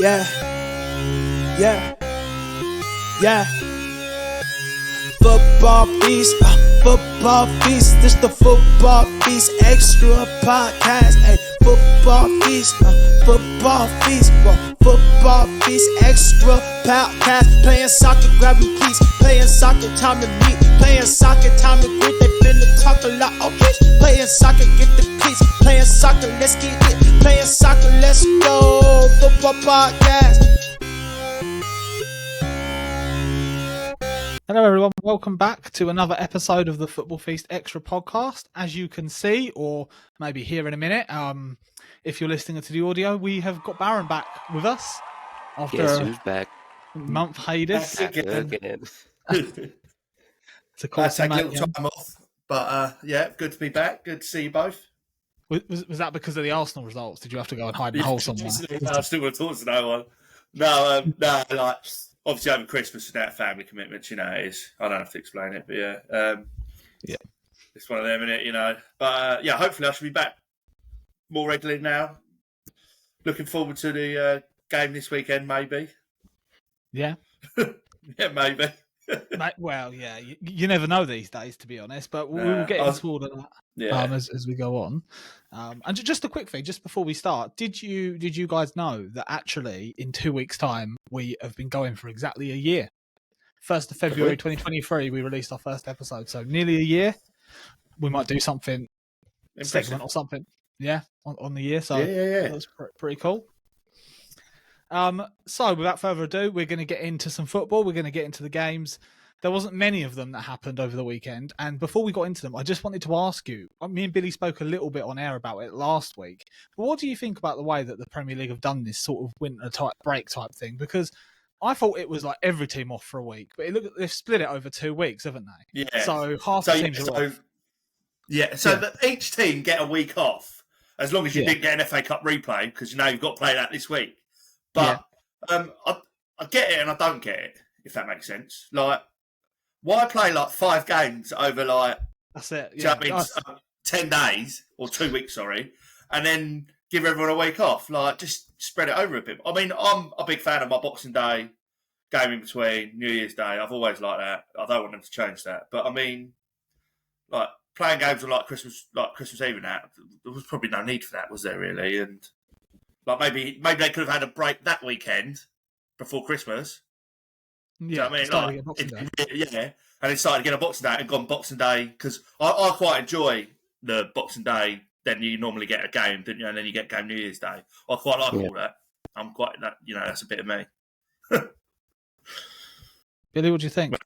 Yeah, yeah, yeah. Football feast, football feast. This the football feast extra podcast. Hey, football feast, football feast, football feast extra podcast. Playing soccer, grabbing cleats. Playing soccer, time to meet. Playing soccer, time to greet. They finna talk a lot. Okay, playing soccer, get the cleats. Playing soccer, let's get it. Playing soccer, let's go. Football podcast. Hello everyone, welcome back to another episode of the Football Feast Extra podcast. As you can see, or maybe hear in a minute, if you're listening to the audio, we have got Barron back with us after Guess who's back? a month hiatus. Again. To call I take a some little time off, but yeah, good to be back. Good to see you both. Was that because of the Arsenal results? Did you have to go and hide in a hole somewhere? I still want to talk to no one. No, like obviously over Christmas without family commitments, you know, it is. I don't have to explain it, but yeah, Yeah. it's one of them, innit, you know. But yeah, hopefully I should be back more regularly now. Looking forward to the game this weekend, maybe. Yeah. Yeah, maybe. Mate, well, yeah, you never know these days, to be honest, but we'll get into all of that as we go on. And just a quick thing, just before we start, did you guys know that actually in 2 weeks' time we have been going for exactly a year? 1st of February 2023, we released our first episode, so nearly a year. We might do something segment or something, on the year. So yeah. that's pretty cool. So without further ado, we're going to get into some football. We're going to get into the games. There wasn't many of them that happened over the weekend. And before we got into them, I just wanted to ask you, me and Billy spoke a little bit on air about it last week, but what do you think about the way that the Premier League have done this sort of winter type break type thing? Because I thought it was like every team off for a week, but they've split it over 2 weeks, haven't they? Yeah. So half the teams are off. Yeah, so that each team get a week off, as long as you didn't get an FA Cup replay, because you know you've got to play that this week. But I get it and I don't get it, if that makes sense. Like, why play like 5 games over like That's it. do you know what I mean, 10 days or 2 weeks, sorry, and then give everyone a week off? Like, just spread it over a bit. I mean, I'm a big fan of my Boxing Day game in between New Year's Day. I've always liked that. I don't want them to change that. But I mean, like playing games on like Christmas Eve and that, there was probably no need for that, was there really? And like maybe they could have had a break that weekend before Christmas. Yeah, Do you know what I mean? Like, and it started again on Boxing Day and gone Boxing Day, because I quite enjoy the Boxing Day. Then you normally get a game, didn't you? And then you get game New Year's Day. I quite like all that. I'm quite that. You know, that's a bit of me. Billy, what do you think?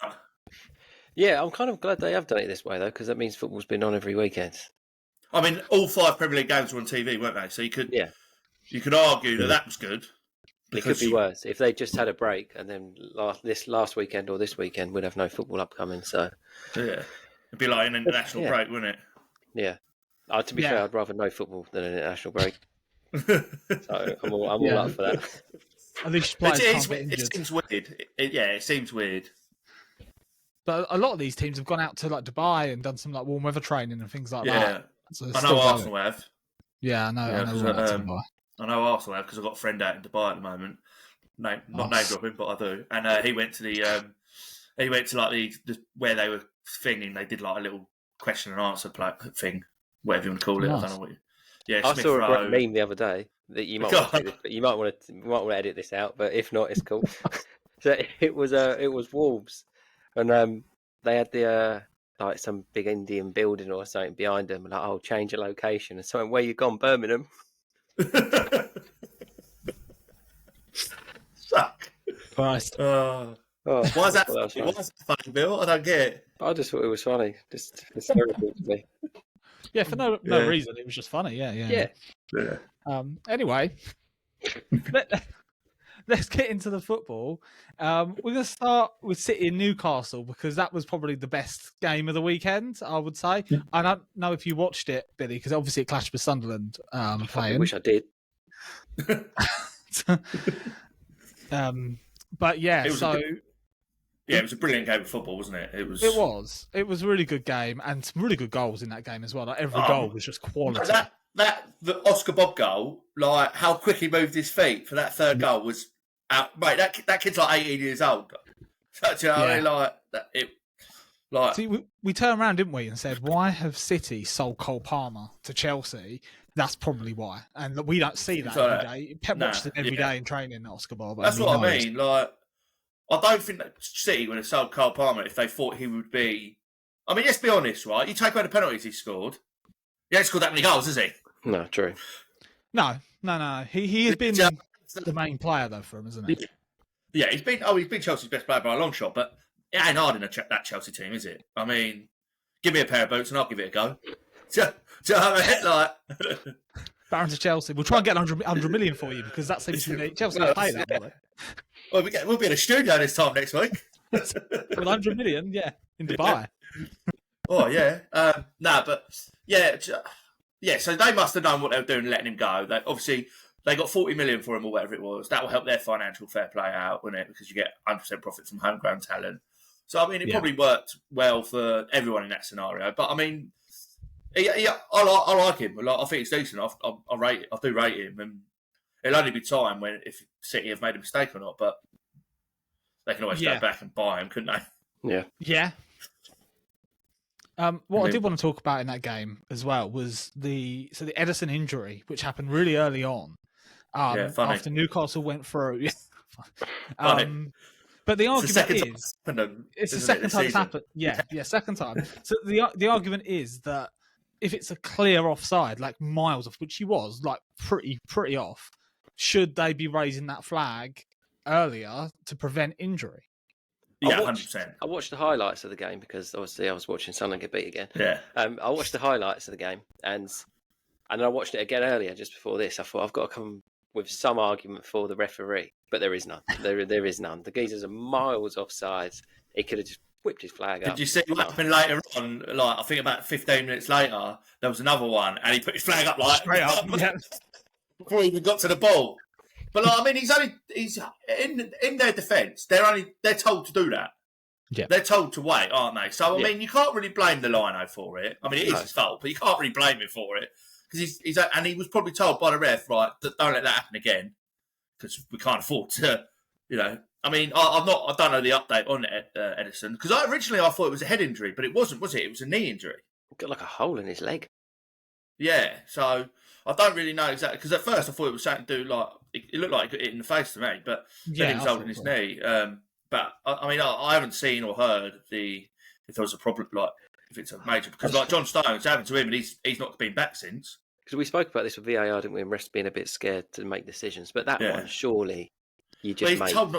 Yeah, I'm kind of glad they have done it this way, though, because that means football's been on every weekend. I mean, all 5 Premier League games were on TV, weren't they? So you could argue that was good. It could be worse. If they just had a break and then this last weekend or this weekend, we'd have no football upcoming. So yeah, it'd be like an international break, wouldn't it? Yeah. To be fair, I'd rather no football than an international break. So I'm all up for that. At least players can't get injured. It seems weird. It seems weird. But a lot of these teams have gone out to like Dubai and done some like warm weather training and things like that. So I know Arsenal have. Yeah, I know. I know Arsenal have, because I've got a friend out in Dubai at the moment. Not name dropping, but I do. And he went to like the where they were thinging. They did like a little question and answer thing, whatever you want to call it. Nice. I don't know what. Yeah, I Smith saw Rowe. a meme the other day that you might want to do this, but you might want to edit this out. But if not, it's cool. So it was Wolves, and they had the like some big Indian building or something behind them, and like, change your location, and something, where you gone, Birmingham. Suck. Christ. Why is that funny, Bill? I don't get it. I just thought it was funny. Just hysterical to me. Yeah, for no reason. It was just funny. Yeah. Anyway, let's get into the football. We're going to start with City and Newcastle, because that was probably the best game of the weekend, I would say. I don't know if you watched it, Billy, because obviously it clashed with Sunderland playing. I wish I did. But yeah, it was a brilliant game of football, wasn't it? It was a really good game, and some really good goals in that game as well. Like every goal was just quality. the Oscar Bob goal, like how quick he moved his feet for that third goal was out. Mate, that kid's like 18 years old. So, you know, I mean, like that, it. Like, see, we turned around, didn't we, and said, why have City sold Cole Palmer to Chelsea? That's probably why. And we don't see that every day. Pep watches it every day in training, Oscar Bob. That's what I mean. Like, I don't think that City would have sold Cole Palmer if they thought he would be. I mean, let's be honest, right? You take away the penalties he scored. He ain't scored that many goals, has he? No, true. No. He has been the main player, though, for him, isn't he? Yeah, he's been Chelsea's best player by a long shot, but it ain't hard in that Chelsea team, is it? I mean, give me a pair of boots and I'll give it a go. Do you know what I mean? Like, Barron to Chelsea. We'll try and get 100 million for you because that seems to be Chelsea will pay that, won't they? Well, we'll be in a studio this time next week. With 100 million, yeah, in Dubai. Oh, yeah. But yeah. So they must have known what they were doing, letting him go. Obviously, they got 40 million for him or whatever it was. That will help their financial fair play out, wouldn't it? Because you get 100% profit from homegrown talent. So I mean, it probably worked well for everyone in that scenario. But I mean, I like him. Like, I think he's decent. I rate it. I do rate him, and it'll only be time when if City have made a mistake or not. But they can always go back and buy him, couldn't they? Yeah. Yeah. What I did want to talk about in that game as well was the Ederson injury, which happened really early on. After Newcastle went through. But the argument is it's the second time it's happened. Yeah, second time. So the argument is that if it's a clear offside, like miles off, which he was, like pretty off, should they be raising that flag earlier to prevent injury? Yeah, 100%. I watched the highlights of the game because obviously I was watching Sunderland get beat again. Yeah. I watched the highlights of the game and I watched it again earlier just before this. I thought I've got to come with some argument for the referee, but there is none. There is none. The geezers are miles offside. He could have just whipped his flag up. Did you see what happened later on? Like, I think about 15 minutes later, there was another one, and he put his flag up like straight up before he even got to the ball. But like, I mean, he's in their defence. They're told to do that. Yeah, they're told to wait, aren't they? So I mean, you can't really blame the lino for it. I mean, it is his fault, but you can't really blame him for it because he was probably told by the ref, right, that don't let that happen again because we can't afford to, you know. I mean, I don't know the update on Ederson because originally I thought it was a head injury, but it wasn't, was it? It was a knee injury. Got like a hole in his leg. Yeah, so I don't really know exactly because at first I thought it was something to do like it looked like it got hit in the face to me, but then he was holding his knee. But I mean, I haven't seen or heard if there was a problem, like if it's a major because like John Stones happened to him and he's not been back since. Because we spoke about this with VAR, didn't we? And refs being a bit scared to make decisions, but that one surely. He is told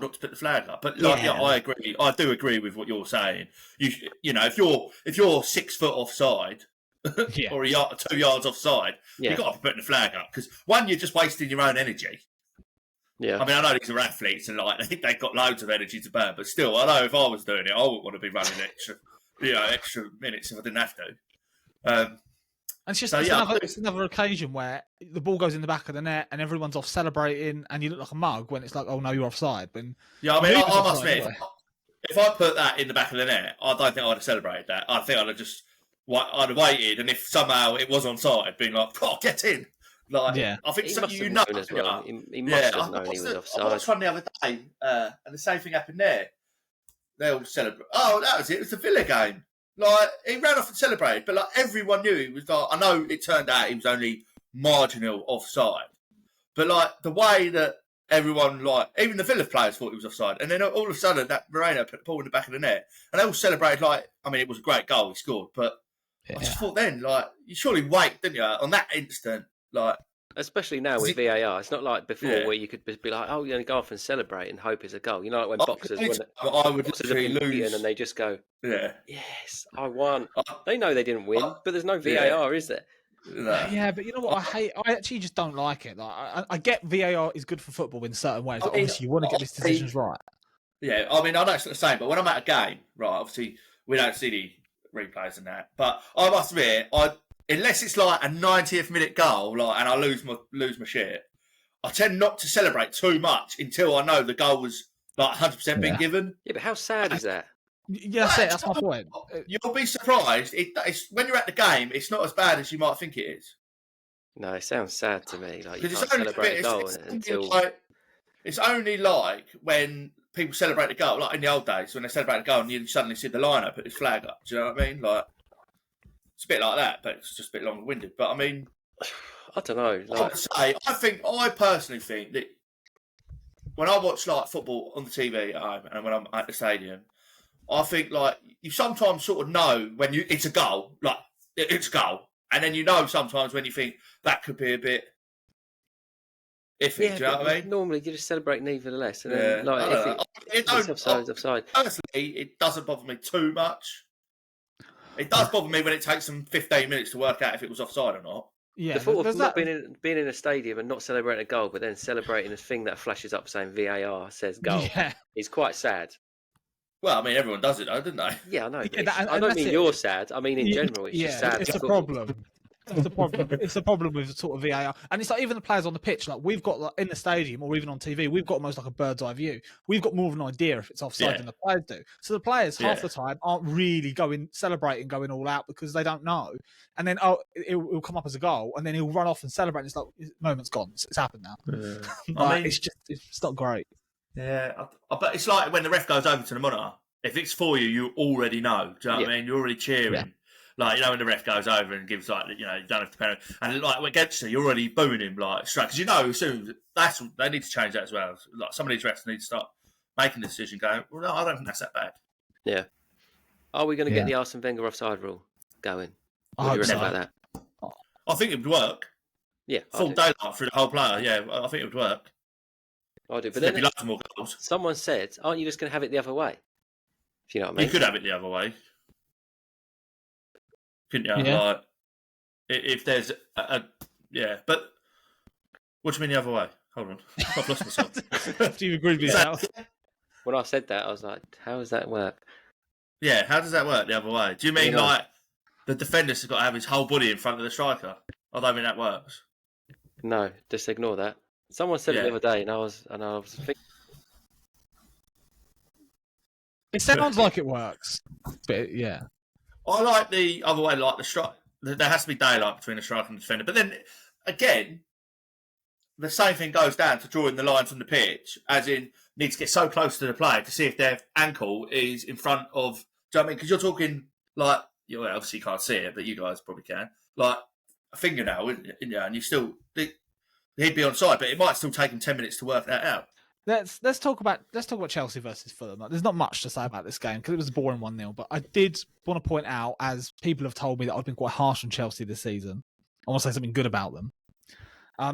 not to put the flag up, but like, I agree. I do agree with what you're saying. You know, if you're 6 foot offside or 2 yards offside, you've got to be putting the flag up because one, you're just wasting your own energy. Yeah, I mean, I know these are athletes and like they've got loads of energy to burn, but still, I know if I was doing it, I wouldn't want to be running extra minutes if I didn't have to. And it's another occasion where the ball goes in the back of the net and everyone's off celebrating and you look like a mug when it's like, oh no, you're offside. When I mean, I must admit, if I put that in the back of the net, I don't think I'd have celebrated that. I think I'd have waited, and if somehow it was onside, been like, "Oh, get in!" Like, I think he must have known he was offside. I watched one the other day, and the same thing happened there. They all celebrate. Oh, that was it. It was the Villa game. Like, he ran off and celebrated, but like everyone knew he was like, I know it turned out he was only marginal offside, but like the way that everyone, like even the Villa players thought he was offside, and then all of a sudden that Moreno put the ball in the back of the net, and they all celebrated like, I mean, it was a great goal he scored, but I just thought then, like, you surely wait, didn't you, on that instant, like. Especially now with VAR, it's not like before where you could be like, "Oh, you only go off and celebrate and hope it's a goal." You know, like when boxers lose and they just go, "Yes, I won." They know they didn't win, but there's no VAR, is there? No. Yeah, but you know what I hate? I actually just don't like it. Like, I get VAR is good for football in certain ways. But obviously, you want to get these decisions right. Yeah, I mean, I know it's not the same, but when I'm at a game, right? Obviously, we don't see the replays and that. But I must admit, unless it's like a 90th minute goal, like, and I lose my shit, I tend not to celebrate too much until I know the goal was like 100% been given. Yeah, but how sad is that? Yeah, that's my point. You'll be surprised. It's when you're at the game, it's not as bad as you might think it is. No, it sounds sad to me. Like you Because can't celebrate a goal until. It's only like when people celebrate a goal, like in the old days when they celebrate a goal and you suddenly see the liner put his flag up. Do you know what I mean? Like it's a bit like that, but it's just a bit long-winded. But I mean, I don't know. Like... I personally think that when I watch like football on the TV at home and when I'm at the stadium, I think like you sometimes sort of know when it's a goal, like it's a goal, and then you know sometimes when you think that could be a bit iffy. Do you know what I mean? Normally, you just celebrate nevertheless, and then like if it's offside. Personally, it doesn't bother me too much. It does bother me when it takes them 15 minutes to work out if it was offside or not. Yeah, the thought of not being in a stadium and not celebrating a goal, but then celebrating a thing that flashes up saying VAR says goal is quite sad. Well, I mean, everyone does it, though, don't they? Yeah, I know. I don't mean you're sad. I mean, in general, it's just sad. It's a problem. It's the problem. It's the problem with sort of VAR, and it's like even the players on the pitch. Like we've got in the stadium or even on TV, we've got almost like a bird's eye view. We've got more of an idea if it's offside than the players do. So the players half the time aren't really celebrating, going all out because they don't know. And then it'll come up as a goal, and then he'll run off and celebrate. And it's like moment's gone. It's happened now. I mean, it's not great. Yeah, but it's like when the ref goes over to the monitor. If it's for you, you already know. Do you know what I mean? You're already cheering. Yeah. Like, when the ref goes over and gives, like, you don't have to penalty. And, like, against you, you're already booing him, like, straight. Because as soon they need to change that as well. Like, some of these refs need to start making the decision going, well, no, I don't think that's that bad. Yeah. Are we going to get the Arsene Wenger offside rule going? What do you reckon about that? I think it would work. Yeah. Full daylight through the whole player, yeah. I think it would work. I do. But then lots more goals. Someone said, aren't you just going to have it the other way? If you know what I mean? You could have it the other way. Couldn't you? Yeah. Like, if there's but what do you mean the other way? Hold on, I've lost myself. Do you agree with yourself? When I said that, I was like, "How does that work?" Yeah, how does that work the other way? Do you mean like the defender's got to have his whole body in front of the striker? I don't think that works. No, just ignore that. Someone said it the other day, and I was thinking. It sounds like it works, but yeah. I like the other way, like the strike. There has to be daylight between the striker and the defender. But then, again, the same thing goes down to drawing the line from the pitch, as in, need to get so close to the player to see if their ankle is in front of... Do you know what I mean? Because you're talking, like... obviously you can't see it, but you guys probably can. Like, a fingernail, isn't it? And you still... He'd be on side, but it might still take him 10 minutes to work that out. Let's talk about Chelsea versus Fulham. There's not much to say about this game because it was a boring 1-0. But I did want to point out, as people have told me that I've been quite harsh on Chelsea this season, I want to say something good about them.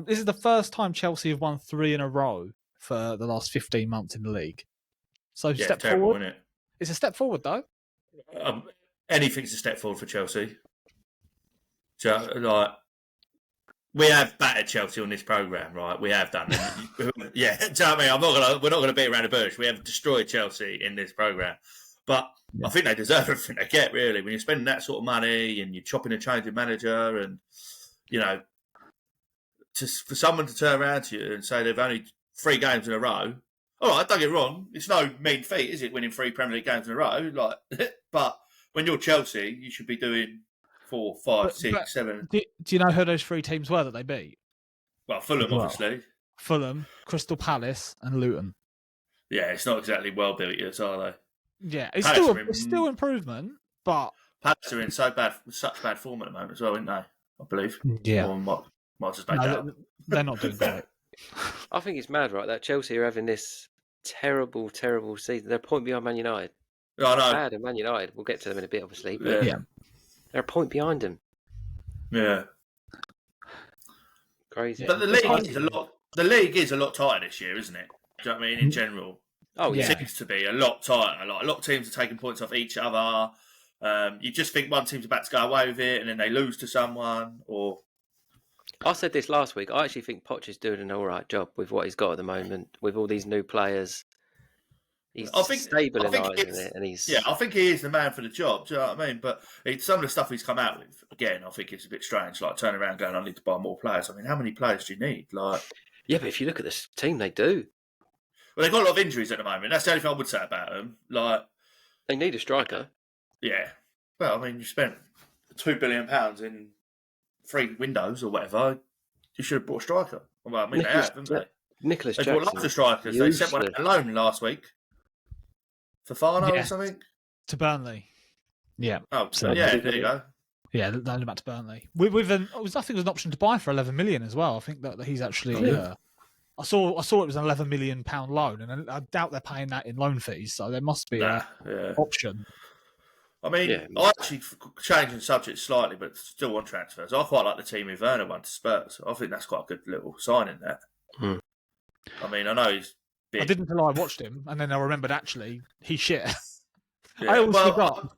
This is the first time Chelsea have won 3 in a row for the last 15 months in the league. So step forward. Isn't it? It's a step forward, though. Anything's a step forward for Chelsea. So, like. We have battered Chelsea on this programme, right? We have done. Yeah, do you know what I mean? We're not gonna beat around the bush. We have destroyed Chelsea in this programme. But I think they deserve everything they get, really. When you're spending that sort of money and you're chopping and changing manager and, for someone to turn around to you and say they've only 3 games in a row, all right, don't get me wrong, it's no mean feat, is it, winning 3 Premier League games in a row? But when you're Chelsea, you should be doing 4, 5, 6, 7. Do you know who those 3 teams were that they beat? Well, Fulham, obviously. Fulham, Crystal Palace, and Luton. Yeah, it's not exactly well built yet, are they? Yeah, it's still improvement, but Palace are in such bad form at the moment as well, aren't they? I believe. Yeah, or might just make that. They're not doing great. I think it's mad, right? That Chelsea are having this terrible, terrible season. They're a point behind Man United. I know. Bad in Man United. We'll get to them in a bit, obviously. But yeah. They're a point behind them. Yeah. Crazy. But the league is a lot tighter this year, isn't it? Do you know what I mean? In general. Oh, yeah. It seems to be a lot tighter. Like, a lot of teams are taking points off each other. You just think one team's about to go away with it and then they lose to someone. Or I said this last week. I actually think Poch is doing an all right job with what he's got at the moment, with all these new players. He's stabilising it, and he's... Yeah, I think he is the man for the job, do you know what I mean? But some of the stuff he's come out with, again, I think it's a bit strange, like turning around going, I need to buy more players. I mean, how many players do you need? Yeah, but if you look at this team, they do. Well, they've got a lot of injuries at the moment. That's the only thing I would say about them. They need a striker. Yeah. Well, I mean, you spent £2 billion in 3 windows or whatever. You should have brought a striker. Well, I mean, they have, haven't they? Nicholas They Jackson. brought lots of strikers. They sent one out alone last week. Fofana or something? To Burnley. Yeah. Oh, so yeah, there you go. Yeah, loaned him back to Burnley. I think it was an option to buy for 11 million as well. I think that he's actually. I saw it was an 11 million pound loan, and I doubt they're paying that in loan fees. So there must be an option. I mean, I actually changing subject slightly, but still on transfers. I quite like the team with Werner one to Spurs. I think that's quite a good little signing there. I mean, I know he's big. I didn't until I watched him, and then I remembered actually he's shit. Yeah. I always forgot.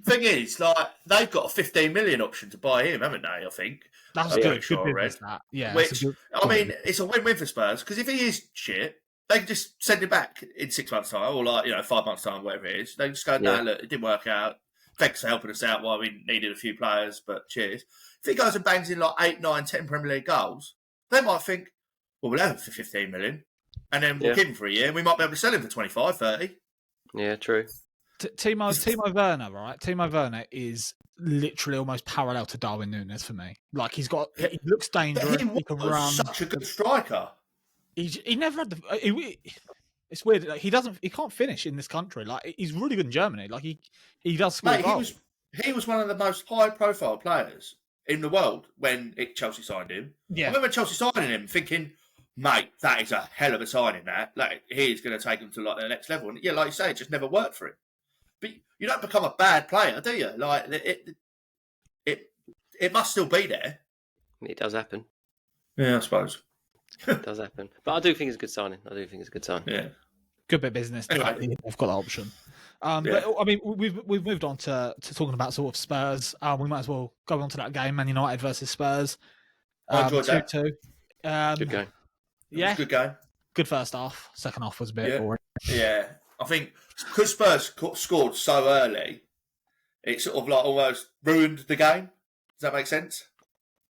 Thing is, like, they've got a 15 million option to buy him, haven't they? I think that's good. Good business, that. Yeah. Which I mean, it's a win-win for Spurs because if he is shit, they can just send him back in 6 months' time, or 5 months' time, whatever it is. They can just go, no, look, it didn't work out. Thanks for helping us out while we needed a few players, but cheers. If he goes and bangs in 8, 9, 10 Premier League goals, they might think, well, we'll have him for 15 million, and then we'll keep him for a year, and we might be able to sell him for 25, 30. Yeah, true. Timo Werner, right? Timo Werner is literally almost parallel to Darwin Núñez for me. Like he looks dangerous. He can run. Such a good striker. He never had the. It's weird. Like, he can't finish in this country. Like he's really good in Germany. Like he does score goals. He was one of the most high-profile players in the world when Chelsea signed him. Yeah. I remember Chelsea signing him, thinking, mate, that is a hell of a signing. That he's going to take him to the next level. And yeah, like you say, it just never worked for him. But you don't become a bad player, do you? Like it must still be there. It does happen. Yeah, I suppose. It does happen. But I do think it's a good signing. Yeah. Good bit of business. Anyway. They've got that option. But I mean, we've moved on to talking about sort of Spurs. We might as well go on to that game, Man United versus Spurs. I enjoyed 2-2. Good game. Yeah, good game. Good first half. Second half was a bit boring. Yeah, I think because Spurs scored so early, it sort of almost ruined the game. Does that make sense?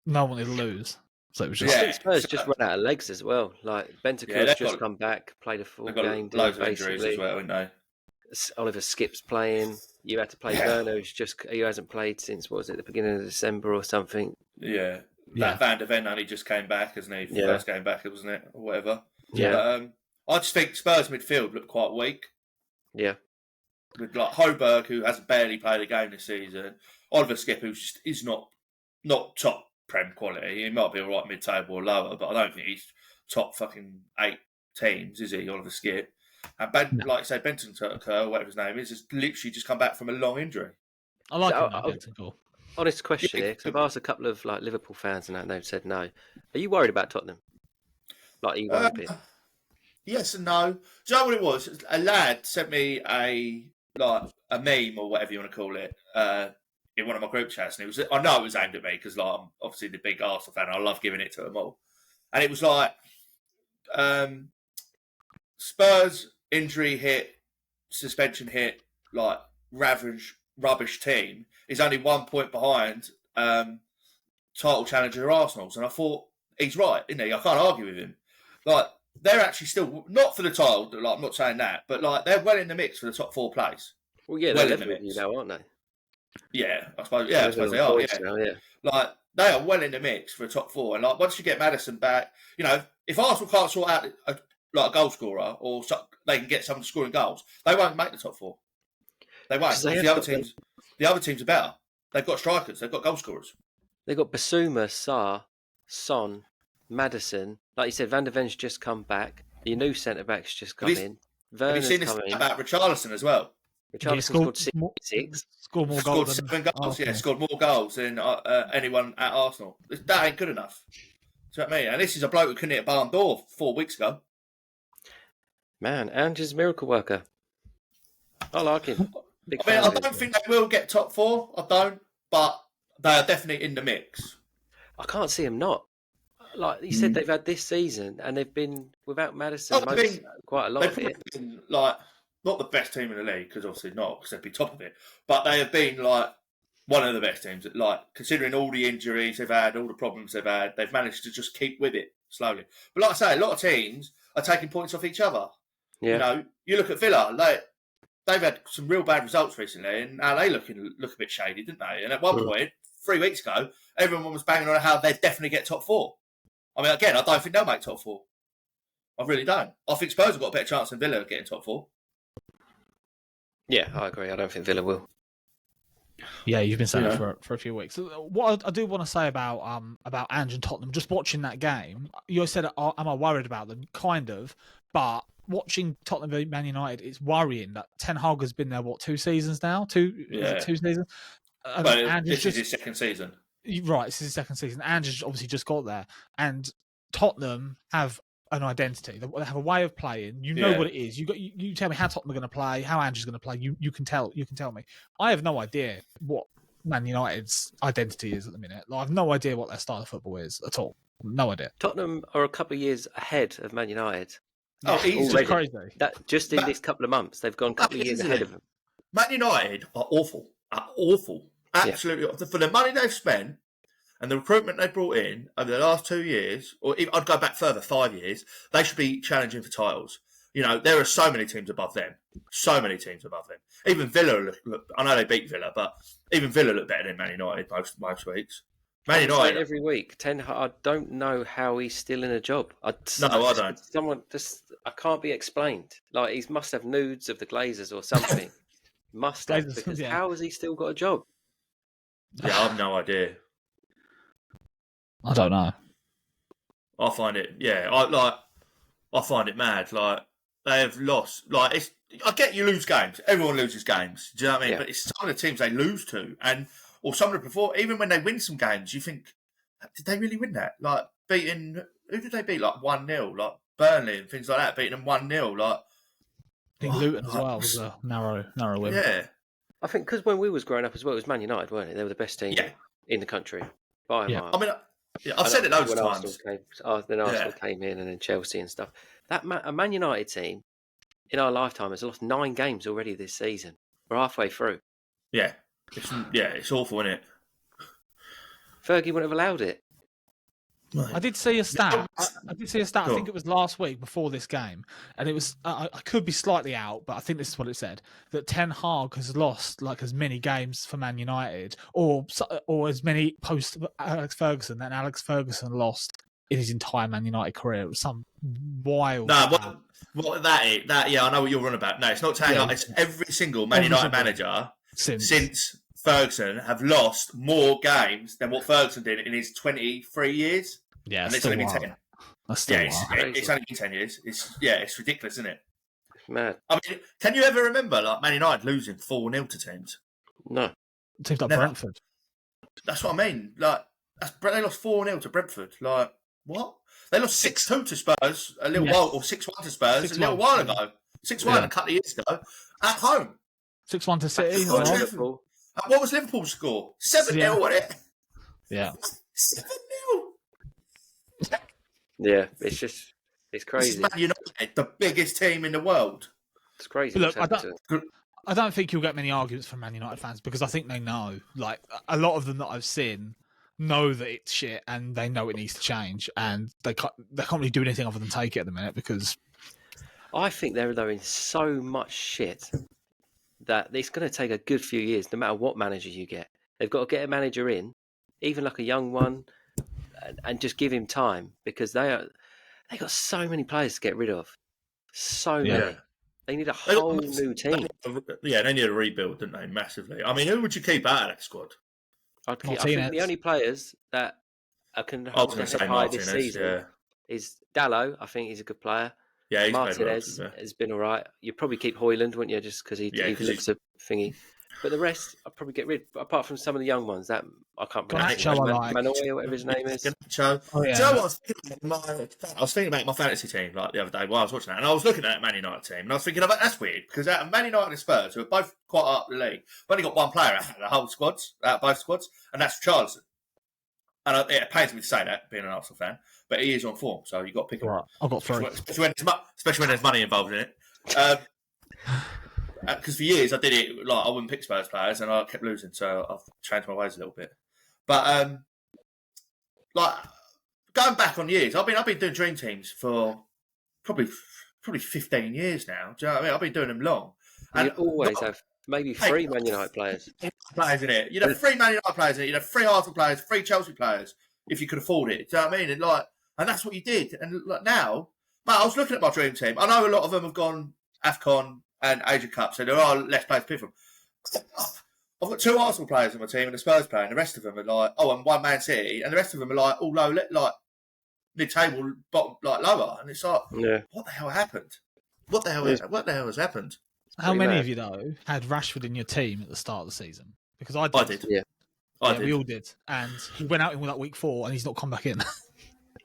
No one wanted to lose. So it was just... I think Spurs just run out of legs as well. Like Bentancur's just come back, played a full game. Loads of injuries as well, haven't they? Oliver Skip's playing. You had to play Werner, who hasn't played since the beginning of December or something. Yeah. Van der Ven only just came back, hasn't he? First game back, wasn't it? Or whatever. Yeah. But, I just think Spurs midfield looked quite weak. Yeah. With Højbjerg, who has barely played a game this season. Oliver Skip, who is not top Prem quality. He might be all right mid-table or lower, but I don't think he's top fucking 8 teams, is he, Oliver Skip? And like I say, Bentancur, whatever his name is, has literally just come back from a long injury. I like Bentancur. Honest question here, because I've asked a couple of Liverpool fans and they've said no. Are you worried about Tottenham? Are you worried a bit? Yes and no. Do you know what it was? A lad sent me a meme or whatever you want to call it in one of my group chats, and I know it was aimed at me because I'm obviously the big Arsenal fan. I love giving it to them all, and it was Spurs injury hit, suspension hit, rubbish team is only 1 point behind title challenger Arsenal's, and I thought he's right, isn't he? I can't argue with him. They're actually still not for the title. I'm not saying that, but they're well in the mix for the top 4 place. Well, yeah, they're level with you now, aren't they? Yeah, I suppose. Yeah, I suppose they are. Yeah. Now, they are well in the mix for the top 4, and once you get Maddison back, if Arsenal can't sort out a goal scorer or they can get someone scoring goals, they won't make the top 4. They won't. The other teams are better. They've got strikers. They've got goal scorers. They've got Basuma, Sarr, Son, Maddison. Like you said, Van der Ven's just come back. Your new centre-back's just come in. Have you seen this about Richarlison as well? Richarlison scored 6. Scored more goals. Scored 7 goals. Yeah, scored more goals than anyone at Arsenal. That ain't good enough. Do you know what I mean? And this is a bloke who couldn't hit a barn door 4 weeks ago. Man, Ange's a miracle worker. I like him. I don't think they will get top 4. I don't, but they are definitely in the mix. I can't see them not. Like you said, they've had this season and they've been without Maddison quite a lot of it. Been, not the best team in the league, because obviously not, because they'd be top of it. But they have been one of the best teams. Considering all the injuries they've had, all the problems they've had, they've managed to just keep with it slowly. But like I say, a lot of teams are taking points off each other. Yeah. You look at Villa, they've had some real bad results recently, and now they look a bit shady, didn't they? And at one point, 3 weeks ago, everyone was banging on how they'd definitely get top 4. I mean, again, I don't think they'll make top 4. I really don't. I think Spurs have got a better chance than Villa of getting top 4. Yeah, I agree. I don't think Villa will. Yeah, you've been saying it for a few weeks. What I do want to say about Ange and Tottenham, just watching that game, you said, am I worried about them? Kind of, but watching Tottenham beat Man United, it's worrying that Ten Hag has been there, 2 seasons now? Two seasons? But this is his second season. Right, this is his second season. Ange has obviously just got there. And Tottenham have an identity. They have a way of playing. You know what it is. You tell me how Tottenham are going to play, how Ange is going to play. You can tell me. I have no idea what Man United's identity is at the minute. Like, I have no idea what their style of football is at all. No idea. Tottenham are a couple of years ahead of Man United. Oh, it's crazy. That just in this couple of months, they've gone a couple of years ahead of them. Man United are awful. Absolutely. For the money they've spent and the recruitment they brought in over the last 2 years, or even, I'd go back further, 5 years, they should be challenging for titles. You know, there are so many teams above them. Even Villa look, I know they beat Villa, but even Villa look better than Man United most weeks. Man United every week. I don't know how he's still in a job. I don't. I can't be explained. Like, he must have nudes of the Glazers or something. Must have, because how has he still got a job? Yeah, I have no idea. I don't know. I find it, I find it mad. Like, they have lost. Like, I get you lose games. Everyone loses games. Do you know what I mean? Yeah. But it's some of the teams they lose to, or some of the before. Even when they win some games, you think, did they really win that? Like, who did they beat? Like 1-0, like Burnley and things like that. Beating them 1-0, like. I think Luton as well was a narrow win. Yeah. I think because when we was growing up as well, it was Man United, weren't it? They were the best team in the country by a mile. I mean, I've said it loads of times. Arsenal came in, and then Chelsea and stuff. A Man United team in our lifetime has lost 9 games already this season. We're halfway through. Yeah, it's awful, isn't it? Fergie wouldn't have allowed it. Right. I did see a stat. I think it was last week before this game, and it was. I could be slightly out, but I think this is what it said: that Ten Hag has lost like as many games for Man United, or as many post Alex Ferguson than Alex Ferguson lost in his entire Man United career. It was some wild. I know what you're on about. No, it's not Ten Hag. It's every single Man United manager since Ferguson have lost more games than what Ferguson did in his 23 years. Yeah, and it's only been 10. It's only been 10 years. It's ridiculous, isn't it? It's mad. I mean, can you ever remember like Man United losing 4-0 to teams? No. Teams like Brentford. That's what I mean. Like, they lost 4-0 to Brentford. Like, what? They lost 6-2 to Spurs a little while, or 6-1 to Spurs a little while ago. 6-1 a couple of years ago at home. 6-1 to City. Liverpool. What was Liverpool's score? 7-0, wasn't it? Yeah. 7-0. Yeah, it's crazy. This is Man United, the biggest team in the world. It's crazy. Look, I don't think you'll get many arguments from Man United fans because I think they know. Like, a lot of them that I've seen know that it's shit and they know it needs to change, and they can't really do anything other than take it at the minute because. I think they're in so much shit that it's going to take a good few years, no matter what manager you get. They've got to get a manager in, even like a young one, and just give him time because they got so many players to get rid of. So many. They need a whole new team. They need a rebuild, don't they? Massively. I mean, who would you keep out of that squad? I think the only players that can hold their head high this season is Dallo. I think he's a good player. Yeah, he's Martinez has been all right. You'd probably keep Højlund, wouldn't you, just because he looks a thingy. But the rest, I'd probably get rid. Apart from some of the young ones, that I can't pronounce. Manoy, or whatever his name is. Oh, yeah. Do you know what I was thinking about my fantasy team like the other day while I was watching that, and I was looking at that Man United team, and I was thinking, that's weird because out of Man United and Spurs, who are both quite up the league, we've only got one player out of the whole squads, out of both squads, and that's Charleston. And it pains me to say that, being an Arsenal fan, but he is on form, so you've got to pick him. Right. I've got 3. Especially when there's money involved in it. Because for years I did it like I wouldn't pick Spurs players, and I kept losing, so I've changed my ways a little bit. But like going back on years, I've been doing dream teams for probably 15 years now. Do you know what I mean? I've been doing them long, You'd always have maybe 3 Man United players. Players in it. You'd have 3 Man United players in it. You'd have 3 Arsenal players, 3 Chelsea players, if you could afford it. Do you know what I mean? And that's what you did. And like now, mate, I was looking at my dream team. I know a lot of them have gone AFCON and Asia Cup, so there are less players to pick from. I've got 2 Arsenal players in my team and a Spurs player, and the rest of them are like, and 1 Man City, and the rest of them are like all low, like mid-table, bottom, like lower. And it's like, what the hell happened? What the hell has happened? How many of you though had Rashford in your team at the start of the season? Because I did. Yeah. I did. We all did, and he went out in like week 4, and he's not come back in.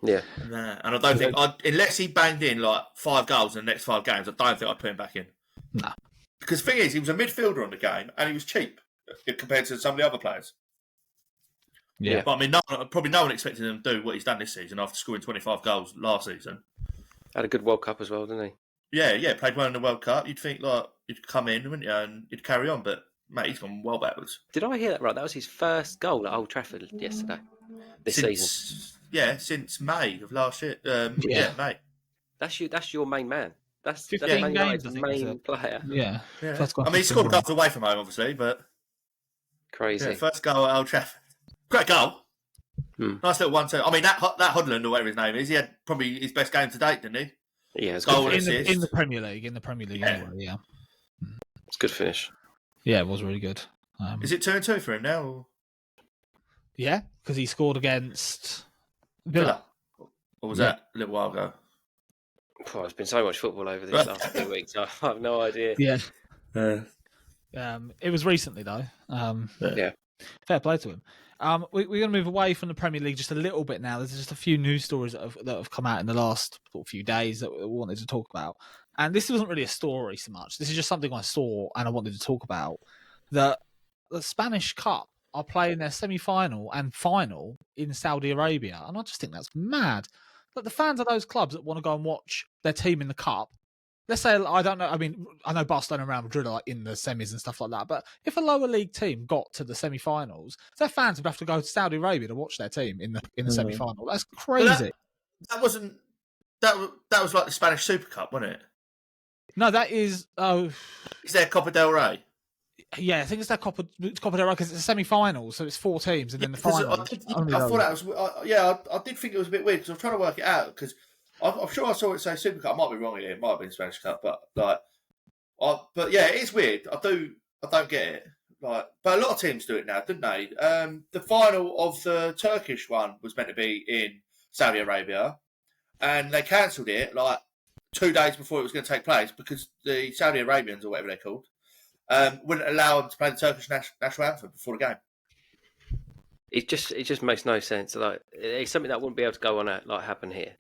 Yeah. Nah, and I don't think, unless he banged in like 5 goals in the next 5 games, I don't think I'd put him back in. Nah. Because the thing is, he was a midfielder on the game, and he was cheap compared to some of the other players. Yeah. But I mean, probably no one expected him to do what he's done this season after scoring 25 goals last season. Had a good World Cup as well, didn't he? Yeah, played well in the World Cup. You'd think like he'd come in, wouldn't you, and he'd carry on, but mate, he's gone well backwards. Did I hear that right? That was his first goal at Old Trafford yesterday. Season. Yeah, since May of last year. May. That's your main man. That's 15 Man games, United's main player. Yeah. I mean, he scored a couple away from home, obviously, but Crazy. Yeah, first goal at Old Trafford. Great goal. Nice little 1-2. I mean, that Hodland or whatever his name is, he had probably his best game to date, didn't he? Yeah, it's goal good in the Premier League. Anyway, yeah. It's a good finish. Yeah, it was really good. Is it 2-2 for him now? Or? Yeah, because he scored against Villa. Or was that a little while ago? Oh, there's been so much football over these last few weeks. I have no idea. Yeah. Yeah. It was recently though. Yeah. Fair play to him. We're going to move away from the Premier League just a little bit now. There's just a few news stories that have come out in the last few days that we wanted to talk about. And this wasn't really a story so much. This is just something I saw and I wanted to talk about. That the Spanish Cup are playing their semi-final and final in Saudi Arabia. And I just think that's mad. But the fans of those clubs that want to go and watch their team in the cup, let's say, I don't know, I mean, I know Barcelona and Real Madrid are like in the semis and stuff like that, but if a lower league team got to the semi-finals, their fans would have to go to Saudi Arabia to watch their team in the semi-final. That's crazy. That was like the Spanish Super Cup, wasn't it? No, that is... Is there Copa del Rey? Yeah, I think it's that Copa del Rey because it's a semi-final, so it's 4 teams and then the final. I thought that was... I did think it was a bit weird because I was trying to work it out because I'm sure I saw it say Super Cup. I might be wrong here. It might have been Spanish Cup, but but yeah, it is weird. I don't get it. But a lot of teams do it now, don't they? The final of the Turkish one was meant to be in Saudi Arabia, and they cancelled it 2 days before it was going to take place because the Saudi Arabians or whatever they're called wouldn't allow them to play the Turkish national anthem before the game. It just makes no sense. It's something that wouldn't be able to go on happen here.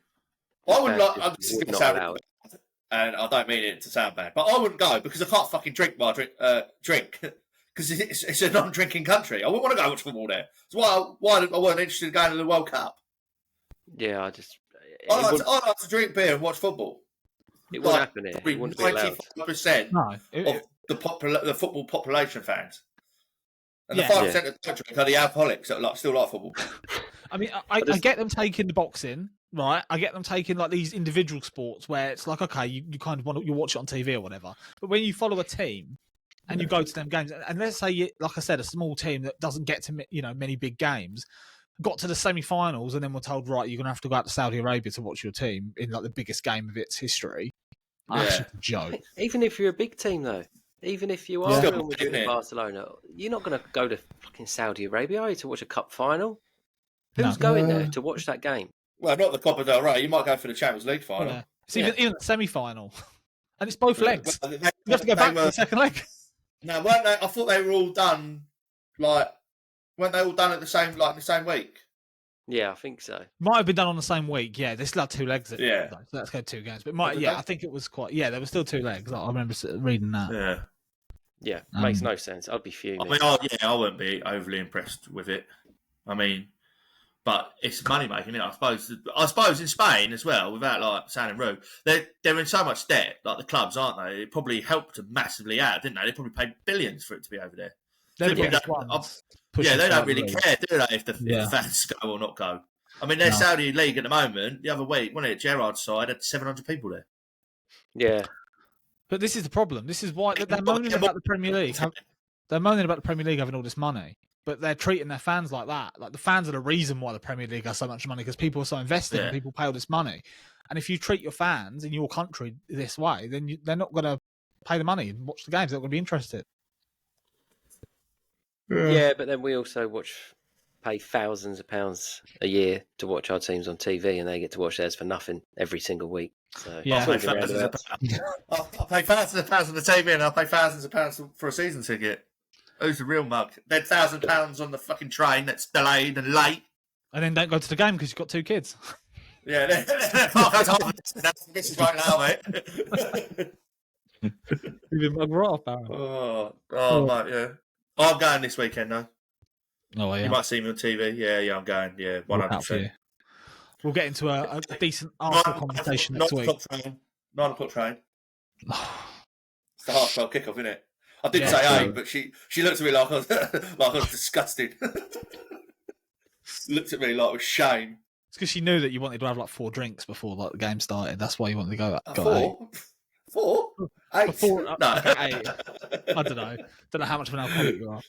I wouldn't this is going to sound bad, and I don't mean it to sound bad, but I wouldn't go because I can't fucking drink my drink because it's a non-drinking country. I wouldn't want to go watch football there. So why I wasn't interested in going to the World Cup. Yeah, I like to drink beer and watch football. It wouldn't happen here. It wouldn't be allowed. 25% of the football population fans. And the 5% of the country are the alcoholics that still like football. I mean, I get them taking the boxing, right? I get them taking these individual sports where it's okay, you kind of you watch it on TV or whatever. But when you follow a team and you go to them games, and let's say, like I said, a small team that doesn't get to many big games, got to the semi-finals, and then we're told, right, you're going to have to go out to Saudi Arabia to watch your team in the biggest game of its history. That's a joke. Even if you're a big team, though. Even if you are Real Madrid and Barcelona, you're not going to go to fucking Saudi Arabia, are you, to watch a cup final? Who's going there to watch that game? Well, not the Copa del Rey. You might go for the Champions League final. Yeah. It's even the semi-final. And it's both legs. Well, you have to go back for the second leg. No, weren't they? I thought they were all done, weren't they all done at the same week? Yeah, I think so. Might have been done on the same week. Yeah, they still had 2 legs. Yeah. So let's go 2 games. But I think it was quite... Yeah, there were still 2 legs. I remember reading that. Yeah. Yeah, makes no sense. I'd be fuming. I mean, I wouldn't be overly impressed with it. I mean, but it's money making, I suppose. I suppose in Spain as well, without sounding rude, they're in so much debt, the clubs, aren't they? It probably helped them massively out, didn't they? They probably paid billions for it to be over there. They don't really care, do they, if the fans go or not go? I mean, their Saudi league at the moment, the other week, wasn't it? Gerrard's side had 700 people there. Yeah. But this is the problem. This is why they're moaning about the Premier League. They're moaning about the Premier League having all this money, but they're treating their fans like that. Like the fans are the reason why the Premier League has so much money because people are so invested and people pay all this money. And if you treat your fans in your country this way, then they're not going to pay the money and watch the games. They're not going to be interested. Yeah, but then we also pay thousands of pounds a year to watch our teams on TV, and they get to watch theirs for nothing every single week. So I pay thousands of pounds on the TV, and I pay thousands of pounds for a season ticket. Who's the real mug? Then £1,000 on the fucking train that's delayed and late, and then don't go to the game because you've got 2 kids. Yeah, this is right now, mate. You've been mugged right off, Barron. Oh, mate, yeah. I'm going this weekend, though. Oh, yeah. You might see me on TV. Yeah, I'm going. Yeah, 100%. We'll get into a decent Arsenal conversation next week. 9 o'clock train. It's the half-12 kickoff, isn't it? I did say 8, but she looked at me like I was disgusted. Looked at me like with shame. It's because she knew that you wanted to have like 4 drinks before like the game started. That's why you wanted to go. 4? 8? 4? No. 8. I don't know. Don't know how much of an alcoholic you are.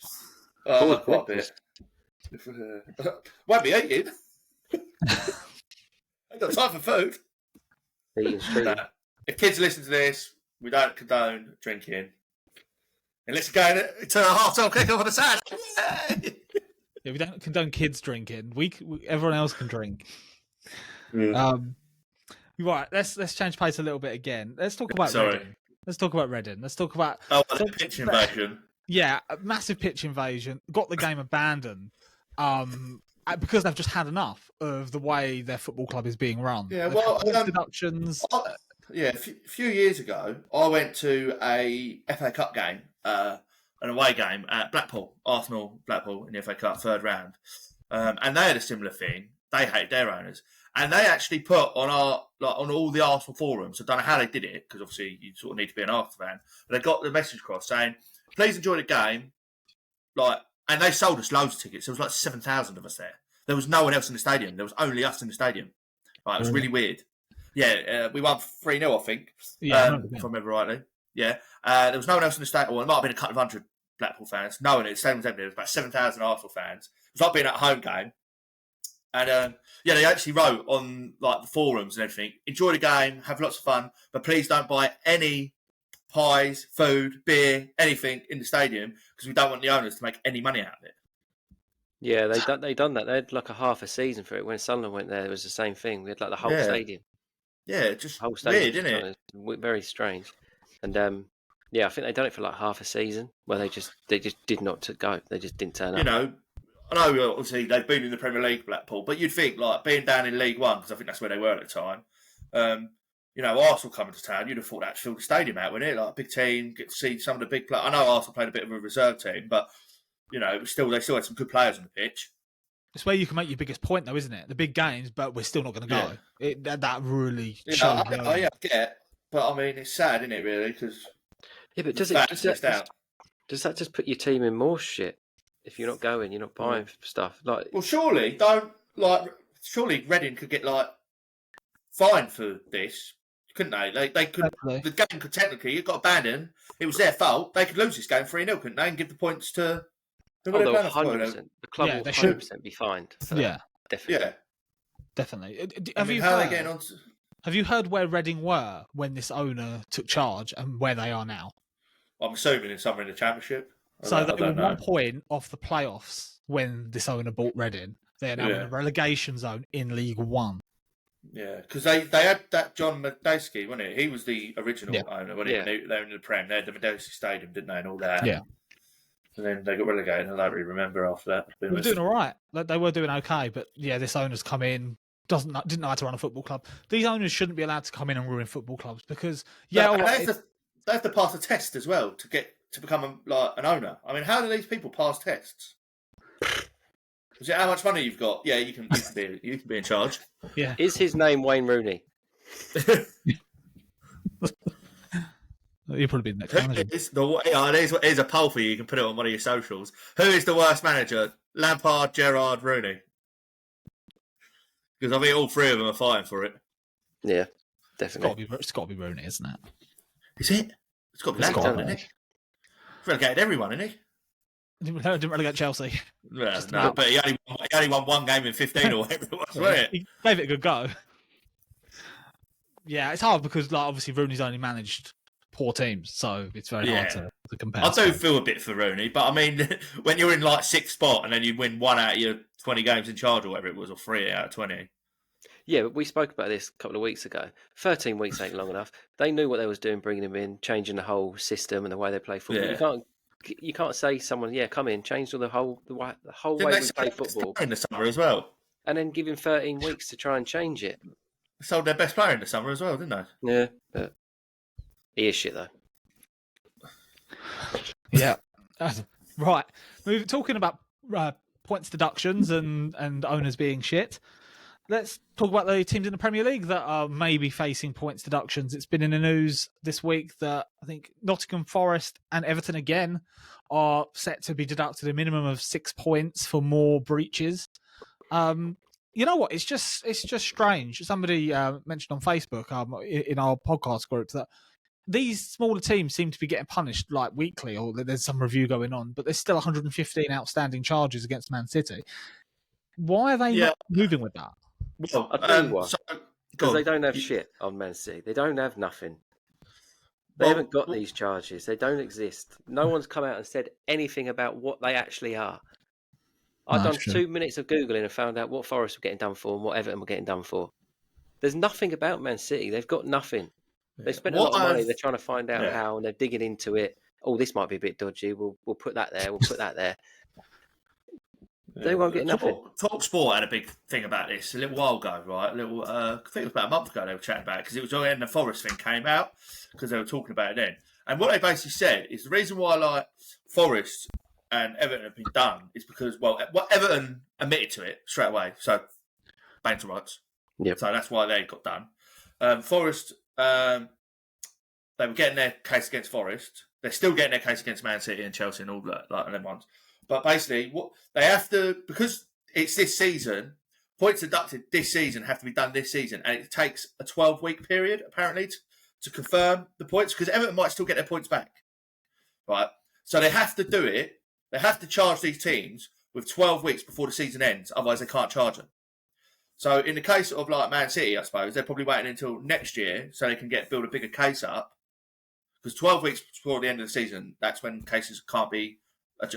Oh, quite a bit. Won't be eating. Ain't got time for food. No. If kids listen to this, we don't condone drinking. Unless you're going to a half-time kick-off on the Saturday. Yeah, we don't condone kids drinking. Everyone else can drink. Mm. Right, let's change pace a little bit again. Let's talk about Reading. Let's talk about Reading. Let's talk about the pitch invasion. Yeah, a massive pitch invasion. Got the game abandoned because they've just had enough of the way their football club is being run. Yeah, well, deductions. A few years ago, I went to a FA Cup game, an away game at Blackpool, Arsenal-Blackpool in the FA Cup 3rd round, and they had a similar thing. They hated their owners, and they actually put on on all the Arsenal forums. I don't know how they did it because obviously you sort of need to be an Arsenal fan, but they got the message across saying, "Please enjoy the game." And they sold us loads of tickets. There was like 7,000 of us there. There was no one else in the stadium. There was only us in the stadium. It was really weird. Yeah, we won 3-0, I think, if I remember rightly. Yeah, there was no one else in the stadium. Well, it might have been a couple of hundred Blackpool fans. No one, the stadium was empty. There was about 7,000 Arsenal fans. It was like being at a home game. And they actually wrote on like the forums and everything, enjoy the game, have lots of fun, but please don't buy any pies, food, beer, anything in the stadium because we don't want the owners to make any money out of it. Yeah, they done that. They had like a half a season for it. When Sunderland went there, it was the same thing. We had like the whole stadium. Yeah, just whole stadium, weird, isn't it? Very strange. And I think they done it for like half a season where they just did not go. They just didn't turn up. You know, I know obviously they've been in the Premier League, Blackpool, but you'd think like being down in League One because I think that's where they were at the time. Arsenal coming to town, you'd have thought that'd fill the stadium out, wouldn't it? Like a big team, get to see some of the big players. I know Arsenal played a bit of a reserve team, but it was they still had some good players on the pitch. It's where you can make your biggest point, though, isn't it? The big games, but we're still not going to go. Yeah. That really shows. I get, but I mean, it's sad, isn't it? Really, because but does that just put your team in more shit if you're not going, you're not buying stuff? Like, well, surely Reading could get like fined for this, couldn't they? They could. Definitely. The game could technically it got abandoned. It was their fault. They could lose this game 3-0, couldn't they? And give the points to. They'll 100%. The club will 100% be fined. Definitely. Yeah, definitely. Have you heard where Reading were when this owner took charge and where they are now? I'm assuming it's somewhere in the Championship. They were 1 point off the playoffs when this owner bought Reading. They are now in a relegation zone in League One. Yeah, because they had that John Medeski, wasn't it? He was the original owner, wasn't he? They were in the Prem. They had the Medeski Stadium, didn't they, and all that. Yeah. And then they got relegated, and I don't really remember after that. They were doing all right. They were doing okay, but this owner's come in, didn't know how to run a football club. These owners shouldn't be allowed to come in and ruin football clubs because they have to pass a test as well to become an owner. I mean, how do these people pass tests? Is it how much money you've got? Yeah, you can be in charge. Yeah. Is his name Wayne Rooney? You'll probably be the next manager. Here's a poll for you. You can put it on one of your socials. Who is the worst manager? Lampard, Gerrard, Rooney? Because I think all 3 of them are fighting for it. Yeah, definitely. It's got to be Rooney, isn't it? Is it? It's got to be Blacktown, isn't it? Relegated everyone, isn't he? Didn't relegate Chelsea. Yeah, no, but he only won one game in 15 or whatever it was, wasn't it? He gave it a good go. Yeah, it's hard because obviously Rooney's only managed poor teams, so it's very hard to compare. I do feel a bit for Rooney, but I mean, when you're in sixth spot and then you win 1 out of your 20 games in charge or whatever it was, or 3 out of 20. Yeah, but we spoke about this a couple of weeks ago. 13 weeks ain't long enough. They knew what they was doing, bringing him in, changing the whole system and the way they play football. Yeah. You can't say someone, come in, change the whole way we play football in the summer as well, and then give him 13 weeks to try and change it. They sold their best player in the summer as well, didn't they? Yeah, but he is shit though. Yeah, right. Talking about points deductions and owners being shit. Let's talk about the teams in the Premier League that are maybe facing points deductions. It's been in the news this week that I think Nottingham Forest and Everton again are set to be deducted a minimum of 6 points for more breaches. You know what? It's just strange. Somebody mentioned on Facebook in our podcast group that these smaller teams seem to be getting punished weekly, or there's some review going on, but there's still 115 outstanding charges against Man City. Why are they not moving with that? Well, I'll tell you what, because they don't have shit on Man City. They don't have nothing. They haven't got these charges. They don't exist. No one's come out and said anything about what they actually are. I've done 2 minutes of Googling and found out what Forest were getting done for and what Everton were getting done for. There's nothing about Man City. They've got nothing. They've spent a lot of money. They're trying to find out how, and they're digging into it. Oh, this might be a bit dodgy. We'll put that there. We'll put that there. They won't get nothing. Talk Sport had a big thing about this a little while ago, right? I think it was about a month ago they were chatting about it, because it was when the Forest thing came out, because they were talking about it then. And what they basically said is the reason why Forest and Everton have been done is because, what Everton admitted to it straight away, so banter rights. Yep. So that's why they got done. Forest, they were getting their case against Forest. They're still getting their case against Man City and Chelsea and all that, and them ones. But basically, what they have to, because it's this season, points deducted this season have to be done this season, and it takes a 12-week period apparently to confirm the points, because Everton might still get their points back, right? So they have to do it. They have to charge these teams with 12 weeks before the season ends, otherwise they can't charge them. So in the case of Man City, I suppose they're probably waiting until next year so they can build a bigger case up, because 12 weeks before the end of the season, that's when cases can't be. I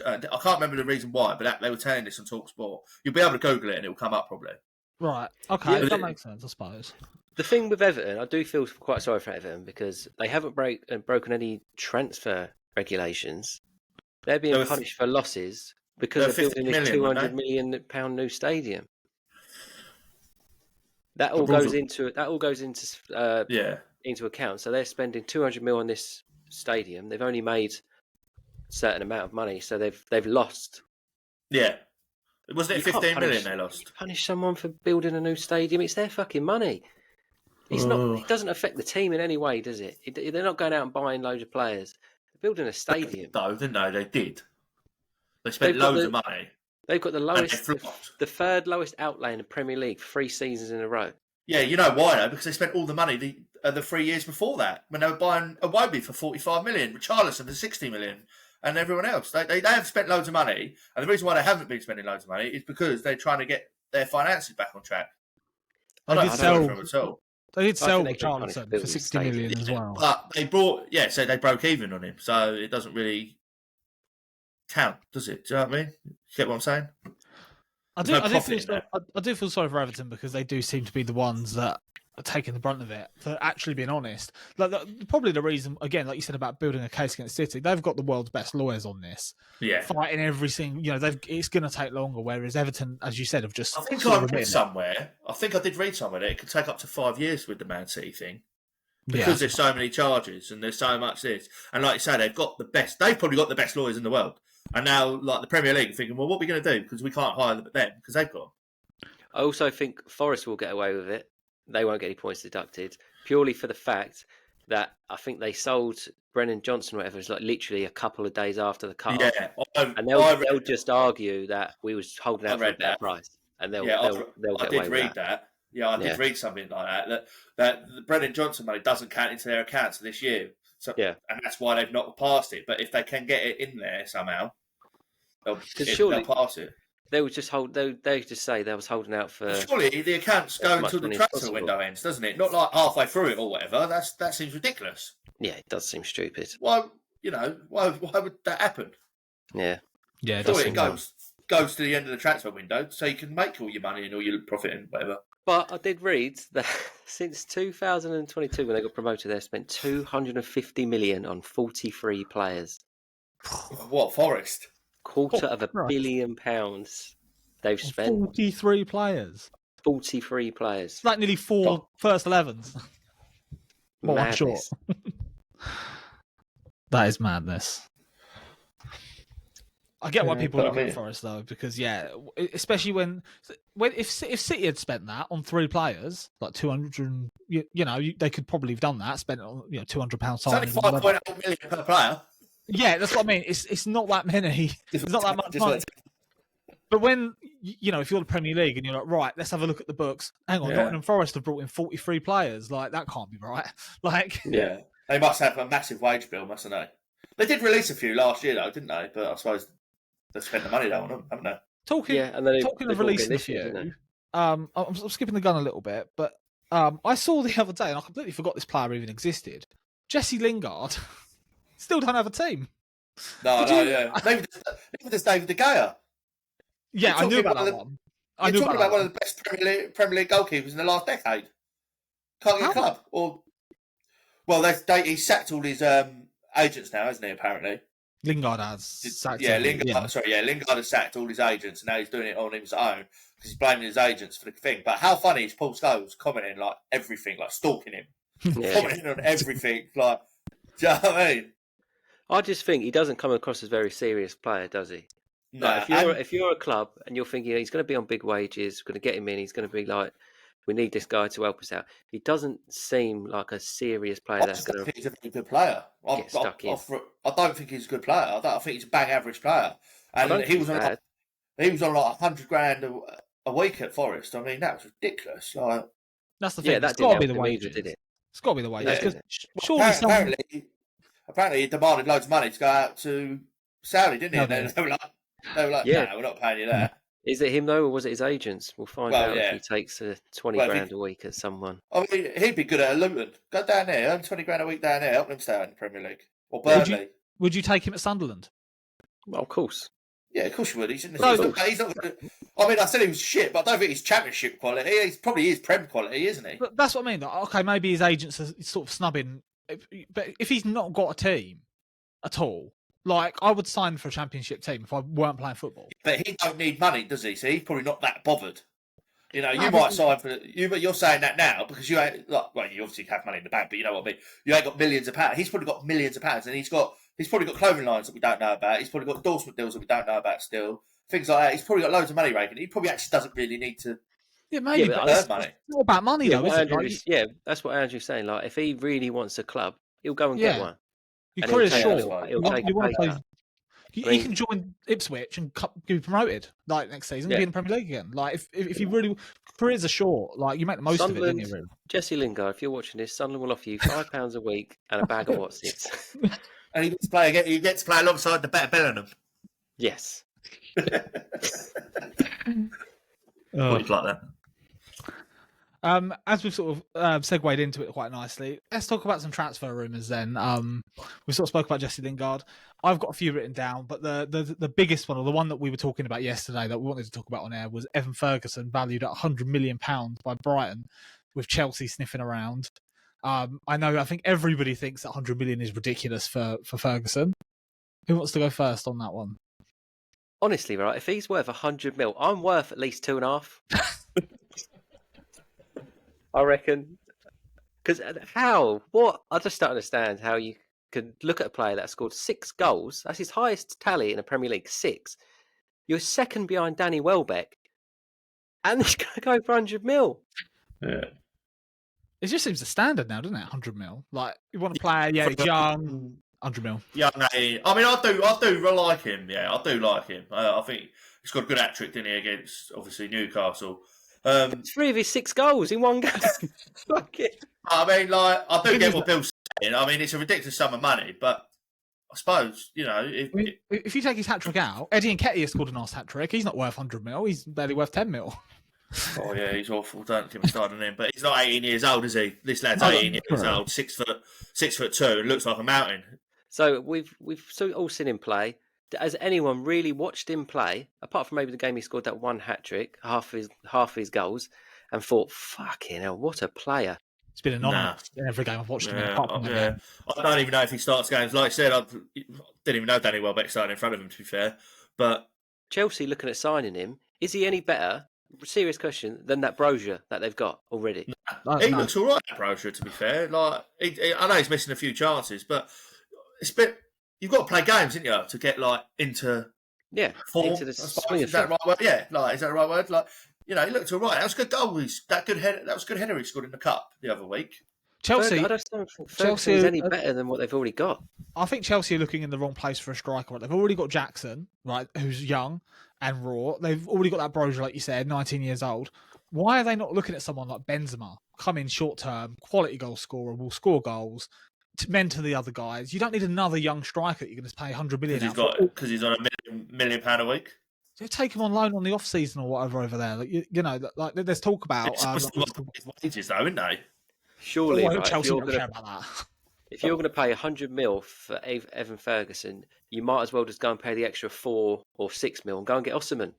can't remember the reason why, but they were telling this on TalkSport. You'll be able to Google it and it will come up probably. Right. Okay, that makes sense, I suppose. The thing with Everton, I do feel quite sorry for Everton because they haven't broken any transfer regulations. They're being punished for losses because they're building this £200 million new stadium. That all goes into account. So they're spending 200 million on this stadium. They've only made certain amount of money, so they've lost. Yeah, wasn't it 15 million they lost? Punish someone for building a new stadium. It's their fucking money. It's not. It doesn't affect the team in any way, does it? They're not going out and buying loads of players. They're building a stadium. No, didn't they? They did. They spent loads of money. They've got the lowest, the third lowest outlay in the Premier League for 3 seasons in a row. Yeah, you know why though? Because they spent all the money the 3 years before that when they were buying Iwobi for 45 million, Richarlison for 60 million. And everyone else, they have spent loads of money, and the reason why they haven't been spending loads of money is because they're trying to get their finances back on track. They did sell Richarlison for 60 million as well. But they so they broke even on him, so it doesn't really count, does it? Do you know what I mean? You get what I'm saying? I do feel sorry for Everton because they do seem to be the ones that are taking the brunt of it, for actually being honest. Probably the reason, again, like you said about building a case against City, they've got the world's best lawyers on this. Yeah. Fighting every single, it's going to take longer, whereas Everton, as you said, have just... I think I did read somewhere that it could take up to 5 years with the Man City thing. Because there's so many charges and there's so much this. And like you say, they've probably got the best lawyers in the world. And now, the Premier League are thinking, well, what are we going to do? Because we can't hire them because they've got them. I also think Forest will get away with it. They won't get any points deducted, purely for the fact that I think they sold Brennan Johnson or whatever. It's literally a couple of days after the cut-off. Yeah, and they'll just argue that we was holding out for a better price. And they'll get away with that. Yeah, I did read something like that Brennan Johnson money doesn't count into their accounts this year So, and that's why they've not passed it. But if they can get it in there somehow, they'll pass it. They would just hold. They just say they was holding out for. Well, surely the accounts go until the transfer window ends, doesn't it? Not like halfway through it or whatever. That seems ridiculous. Yeah, it does seem stupid. Why would that happen? Yeah. Surely it goes to the end of the transfer window, so you can make all your money and all your profit and whatever. But I did read that since 2022, when they got promoted, they've spent 250 million on 43 players. What, Forest? £250 million they've spent. 43 players. 43 players. It's like nearly 4 first 11s. Well, short. That is madness. I get why people look at Forest though, because especially when if City had spent that on 3 players, like 200, they could probably have done that. Spent on £200. It's only 5.8 million per player. Yeah, that's what I mean. It's not that many. It's not that much money. But when if you're the Premier League and you're like, right, let's have a look at the books. Hang on, Everton and Forest have brought in 43 players. Like that can't be right. They must have a massive wage bill, mustn't they? They did release a few last year though, didn't they? But I suppose they spent the money down on them, haven't they? Talking of releasing a few, I'm skipping the gun a little bit, but I saw the other day, and I completely forgot this player even existed. Jesse Lingard still don't have a team. Maybe there's David De Gea. Yeah, I knew about that one. You're talking about one of the best Premier League goalkeepers in the last decade. Can't get a club. He sacked all his agents now, hasn't he, apparently? Lingard has. Lingard has sacked all his agents, and now he's doing it on his own because he's blaming his agents for the thing. But how funny is Paul Scholes commenting like everything, like stalking him, commenting on everything, like, do you know what I mean? I just think he doesn't come across as a very serious player, does he? No. Like, if you're a club and you're thinking he's going to be on big wages, we're going to get him in, he's going to be like, we need this guy to help us out. He doesn't seem like a serious player. I don't think he's a very good player. I don't think he's a good player. I think he's a bang average player. And he was on like $100,000 a week at Forest. I mean, that was ridiculous. Like, that's the thing. Yeah, it's got to be the wages. Did it? It's got to be the wages. Yeah. Apparently, he demanded loads of money to go out to Saudi, didn't he? And they were like, no, we're not paying you that. Is it him though, or was it his agents? We'll find out if he takes $20,000 a week at someone. I mean, he'd be good at a Luton. Go down there, earn $20,000 a week down there, help them stay in the Premier League. Or Burnley. Would you take him at Sunderland? Well, of course. Yeah, of course you would. He's not I mean, I said he was shit, but I don't think he's Championship quality. He's probably Prem quality, isn't he? But that's what I mean. Okay, maybe his agents are sort of snubbing. But if he's not got a team at all, like, I would sign for a Championship team if I weren't playing football. But he don't need money, does he? So he's probably not that bothered. You might sign for you, but you're saying that now because you ain't you obviously have money in the bank, but you know what I mean. You ain't got millions of pounds. He's probably got millions of pounds, and he's probably got clothing lines that we don't know about. He's probably got endorsement deals that we don't know about still. Things like that. He's probably got loads of money raking. He probably actually doesn't really need to. Yeah, maybe. But it's not about money though, is it? Yeah, that's what Andrew's saying. Like, if he really wants a club, he'll go and get one. Your career's short. You can join Ipswich and be promoted like next season and be in the Premier League again. Like if you really careers are short, like you make the most of it, don't you? Really? Jesse Lingard, if you're watching this, Sunderland will offer you £5 a week and a bag of Watsits. And he gets to play again. He gets to play alongside the better Bellingham. Yes. Like that. As we've sort of segued into it quite nicely, let's talk about some transfer rumours then. We sort of spoke about Jesse Lingard. I've got a few written down, but the biggest one, or the one that we were talking about yesterday that we wanted to talk about on air, was Evan Ferguson, valued at £100 million by Brighton, with Chelsea sniffing around. I think everybody thinks that £100 million is ridiculous for Ferguson. Who wants to go first on that one? Honestly, right, if he's worth 100 mil, I'm worth at least 2.5. I reckon. Because I just don't understand how you could look at a player that scored 6 goals. That's his highest tally in the Premier League, 6. You're second behind Danny Welbeck. And he's going to go for 100 mil. Yeah. It just seems the standard now, doesn't it? 100 mil. Like, you want to play, he's young, 100 mil. Yeah, I mean, I do like him. Yeah, I do like him. I think he's got a good hat-trick, didn't he, against, obviously, Newcastle. 3 of his 6 goals in one game. I mean, like, I do get what Bill's I mean, it's a ridiculous sum of money, but I suppose, if you take his hat trick out, Eddie Nketiah scored a nice hat trick. He's not worth 100 mil. He's barely worth 10 mil. Oh yeah, he's awful. Don't get me started on him. But he's not 18 years old, is he? This lad's 18 years old, 6'2", and looks like a mountain. So we've all seen him play. Has anyone really watched him play, apart from maybe the game he scored that one hat trick, half his goals, and thought, "Fucking hell, what a player!" It's been anonymous in every game I've watched him. I don't even know if he starts games. Like I said, I didn't even know Danny Welbeck started in front of him, to be fair. But Chelsea looking at signing him, is he any better? Serious question, than that brochure that they've got already? He looks all right, that brochure, to be fair. Like I know he's missing a few chances, but it's a bit. You've got to play games, haven't you, to get into form. Into the swing is that the right word? Yeah, is that the right word? He looked all right. That was a good goal. That was a good header he scored in the cup the other week. Chelsea, I don't think Chelsea is any better than what they've already got. I think Chelsea are looking in the wrong place for a striker. Right? They've already got Jackson, right, who's young and raw. They've already got that brochure, like you said, 19 years old. Why are they not looking at someone like Benzema? Come in short term, quality goal scorer, will score goals, to mentor the other guys. You don't need another young striker that you're going to pay 100 million because he's on £1 million a week. So take him on loan on the off season or whatever over there. Like there's talk about his wages, though, isn't they? Surely, Chelsea don't care about that. If you're going to pay 100 mil for Evan Ferguson, you might as well just go and pay the extra 4 or 6 mil and go and get Osimhen.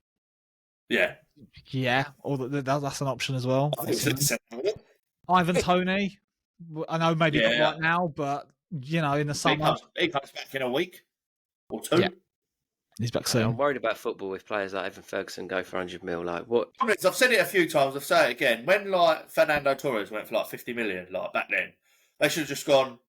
Yeah, or that's an option as well. Ivan Toney, I know maybe not right now, but in the summer he comes back in a week or two. Yeah. He's back soon. I'm worried about football if players like Evan Ferguson go for 100 mil. Like what? I've said it a few times. I've said it again. When Fernando Torres went for 50 million, back then, they should have just gone.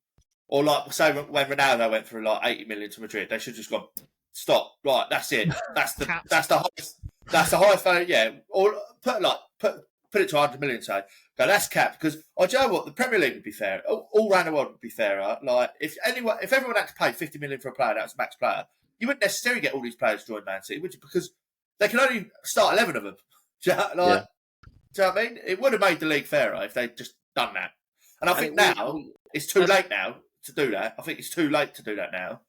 Or say when Ronaldo went for 80 million to Madrid, they should have just gone. Stop. Right, that's it. That's the highest. That's the highest value. Yeah. Or put it to 100 million. Say, go. That's capped because do you know what? The Premier League would be fair. All around the world would be fairer. If everyone had to pay 50 million for a player, that was max player. You wouldn't necessarily get all these players to join Man City, would you? Because they can only start 11 of them. Do you know what I mean? It would have made the league fairer if they'd just done that. And I think now it's too late now to do that. I think it's too late to do that now.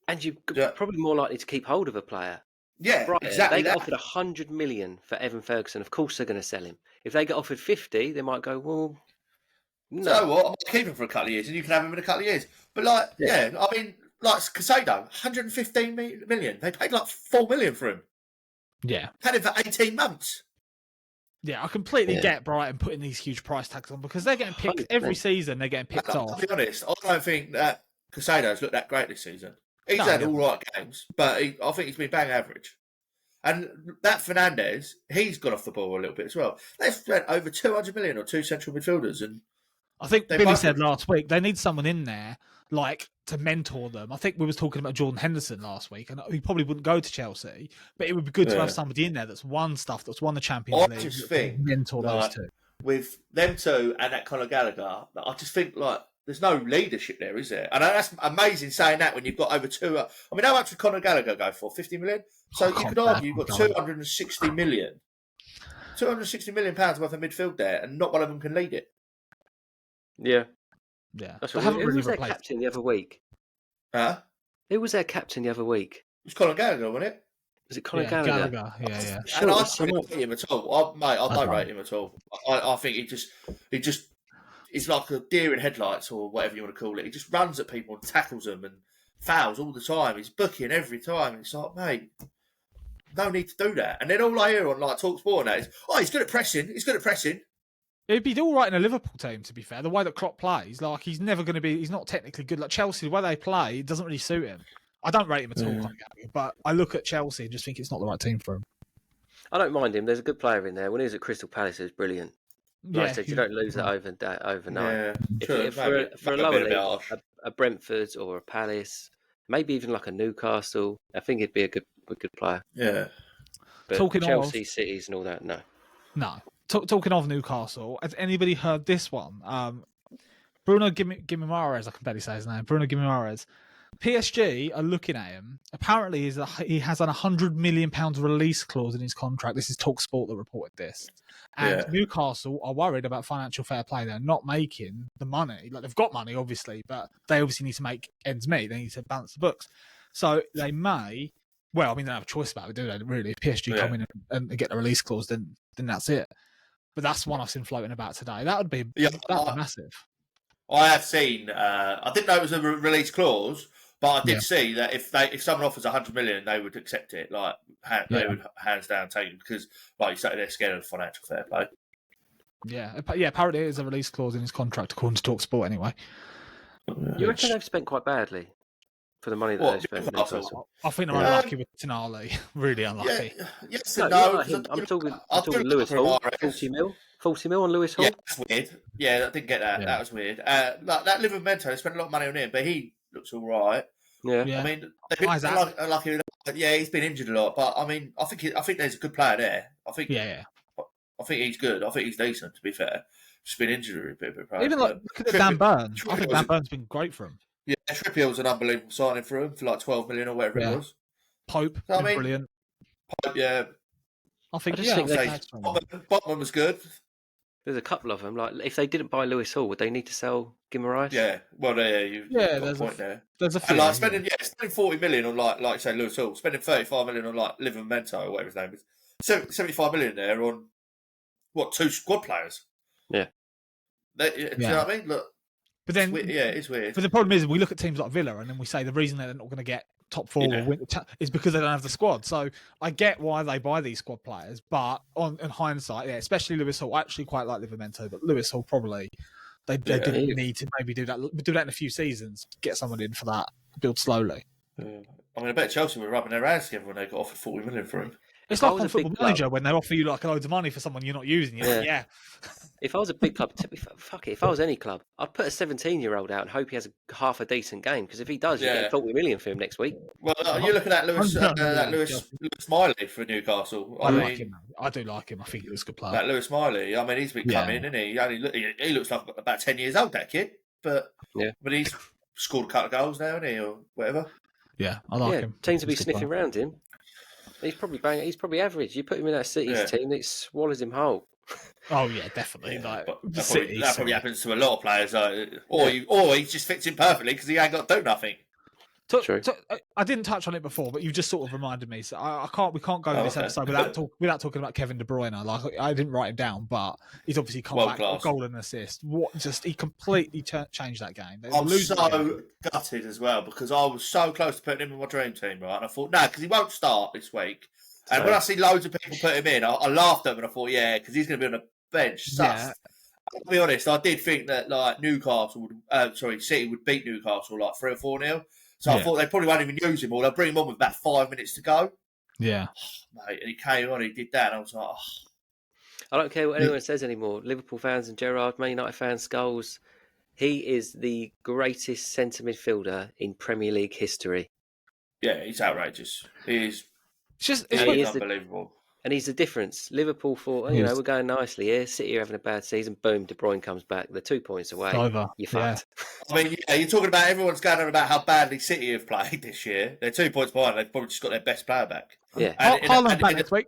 And you're probably more likely to keep hold of a player. Yeah, Brighton, exactly. They get offered 100 million for Evan Ferguson. Of course, they're going to sell him. If they get offered 50, they might go, well, no. So what? I might keep him for a couple of years, and you can have him in a couple of years. But I mean. Casado, 115 million. They paid 4 million for him. Yeah. Had him for 18 months. Yeah, I completely get Brighton putting these huge price tags on because they're getting picked 100%. Every season. They're getting picked off. I'll be honest, I don't think that Casado's looked that great this season. He's had all right games, but I think he's been bang average. And that Fernandes, he's gone off the ball a little bit as well. They've spent over 200 million on 2 central midfielders. And I think Billy said last week they need someone in there to mentor them. I think we was talking about Jordan Henderson last week, and he probably wouldn't go to Chelsea, but it would be good to have somebody in there that's won the Champions League. I just think mentor those two. With them two and that Conor Gallagher, I just think there's no leadership there, is there? And that's amazing saying that when you've got over two. I mean, how much did Conor Gallagher go for? 50 million. So you could argue you've got 260 million, £260 million worth of midfield there, and not one of them can lead it. Yeah. Yeah. That's who was their captain the other week? Huh? Who was their captain the other week? It was Conor Gallagher, wasn't it? Was it Conor Gallagher? Yeah. And I don't rate him at all. I don't rate him at all. I think he just he's like a deer in headlights or whatever you want to call it. He just runs at people and tackles them and fouls all the time. He's booking every time. It's like, mate, no need to do that. And then all I hear on TalkSport and that is, he's good at pressing. He's good at pressing. It'd be all right in a Liverpool team, to be fair. The way that Klopp plays, he's never going to be. He's not technically good. Like Chelsea, the way they play, it doesn't really suit him. I don't rate him at all, but I look at Chelsea and just think it's not the right team for him. I don't mind him. There's a good player in there. When he was at Crystal Palace, he was brilliant. Like I said, you don't lose it overnight. Yeah, for a lower league, a Brentford or a Palace, maybe even a Newcastle, I think he'd be a good player. Yeah. But Chelsea, Cities, and all that, no. No. Talking of Newcastle, has anybody heard this one? Bruno Guimaraes, I can barely say his name. Bruno Guimaraes PSG are looking at him. Apparently, he has an £100 million release clause in his contract. This is TalkSport that reported this. And Newcastle are worried about financial fair play. They're not making the money. Like, they've got money, obviously, but they obviously need to make ends meet. They need to balance the books. So they may... Well, I mean, they don't have a choice about it, do they? Really, if PSG come in and get the release clause, then that's it. But that's one I've seen floating about today. That would be massive. I have seen. I didn't know it was a release clause, but I did see that if someone offers 100 million, they would accept it. Like they would hands down take it because, like you said, they're scared of financial fair play. Yeah. Apparently, it is a release clause in his contract, according to TalkSport, anyway. You reckon they've spent quite badly for the money that they've spent? I think they're unlucky with Tonali. Really unlucky. Yes and no. I'm talking Lewis Hall. 40 mil on Lewis Hall. Yeah, that's weird. Yeah, I didn't get that. Yeah. That was weird. Like that Livramento, they spent a lot of money on him, but he looks all right. Yeah. I mean, lucky. Yeah, he's been injured a lot, but I mean, I think there's a good player there. I think he's good. I think he's decent. To be fair, just been injured a bit. Even look at Dan Burn. I think Dan Burn's been great for him. Yeah, Trippier was an unbelievable signing for him for like 12 million or whatever it was. Pope, brilliant. Pope, yeah. I think Botman was good. There's a couple of them. Like, if they didn't buy Lewis Hall, would they need to sell Guimaraes? Yeah, well, you've got a point there. There's a few. And like spending 40 million on like say Lewis Hall, spending 35 million on like Livramento or whatever his name is, 75 million there on what 2 squad players. Yeah. Do you know what I mean? Look. But then, it's weird. But the problem is, we look at teams like Villa, and then we say the reason they're not going to get top 4 or win is because they don't have the squad. So I get why they buy these squad players, but in hindsight, especially Lewis Hall, I actually quite like Livramento, but Lewis Hall probably they didn't need to maybe do that in a few seasons, get someone in for that, build slowly. I mean, I bet Chelsea were rubbing their hands together when they got offered 40 million for him. It's like on Football Manager when they offer you like loads of money for someone you're not using. You're like, If I was a big club, fuck it. If I was any club, I'd put a 17-year-old out and hope he has half a decent game. Because if he does, you get 40 million for him next week. Well, you're looking at Lewis Miley for Newcastle. I like him. I do like him. I think he was a good player. That Lewis Miley. I mean, he's been coming, isn't he? He looks like about 10 years old, that kid. But he's scored a couple of goals now, hasn't he, or whatever. Yeah, I like him. Teams will be sniffing around him. He's probably banging. He's probably average. You put him in that City's team, it swallows him whole. Oh yeah, definitely. Yeah, that probably happens to a lot of players. Or he just fits in perfectly because he ain't got to do nothing. So, I didn't touch on it before, but you've just sort of reminded me. So we can't go this episode without talking about Kevin De Bruyne. Like I didn't write him down, but he's obviously come back with a goal and assist. He completely changed that game. I'm so gutted as well because I was so close to putting him in my dream team, right? And I thought, because he won't start this week. And when I see loads of people put him in, I laughed at him and I thought, because he's going to be on the bench. Yeah. I'll be honest, I did think that like City would beat Newcastle like 3 or 4-0. So I thought they probably won't even use him, or they'll bring him on with about 5 minutes to go. Yeah. Mate, and he came on, he did that, and I was like, I don't care what anyone says anymore. Liverpool fans and Gerrard, Man United fans, Scholes. He is the greatest centre midfielder in Premier League history. Yeah, he's outrageous. He's unbelievable. And he's the difference. Liverpool thought, we're going nicely here. City are having a bad season. Boom, De Bruyne comes back. They're 2 points away. It's over. You're fucked. I mean, you're talking about everyone's going on about how badly City have played this year. They're 2 points behind. They've probably just got their best player back. Yeah. Haaland's back next week.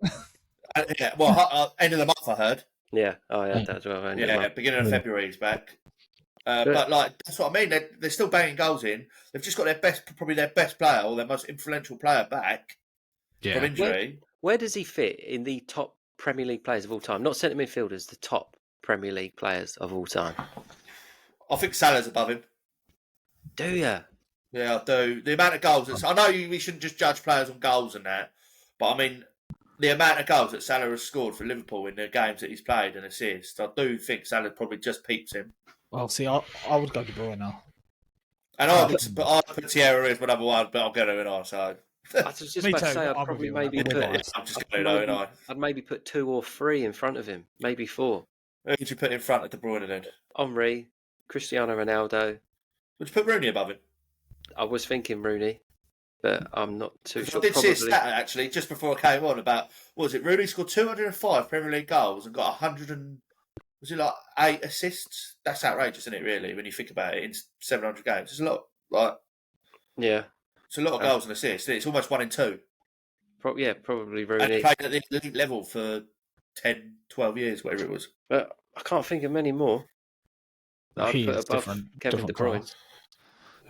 End of the month, I heard. Yeah. Oh, yeah, that as well. Beginning of February he's back. But that's what I mean. They're still banging goals in. They've just got probably their best player or their most influential player back from injury. Where does he fit in the top Premier League players of all time? Not centre midfielders, the top Premier League players of all time. I think Salah's above him. Do you? Yeah, I do. The amount of goals. I know we shouldn't just judge players on goals and that, but I mean, the amount of goals that Salah has scored for Liverpool in the games that he's played and assists, I do think Salah probably just peeps him. Well, see, I would go De Bruyne now. And I'd put Thierry as my number one, but I'll get him in our side. I was just about to say I'd probably maybe put. I'm just going to I'd maybe put 2 or 3 in front of him, maybe 4. Who would you put in front of De Bruyne then? Henry, Cristiano Ronaldo. Would you put Rooney above him? I was thinking Rooney, but I'm not too sure. I did see a stat actually just before I came on about Rooney scored 205 Premier League goals and got 8 assists? That's outrageous, isn't it? Really, when you think about it, in 700 games, it's a lot. Yeah. It's a lot of goals and assists. It's almost 1 in 2. Probably Rooney. And he played at the elite level for 10, 12 years, whatever it was. But I can't think of many more. I'd put above Kevin De Bruyne. Class.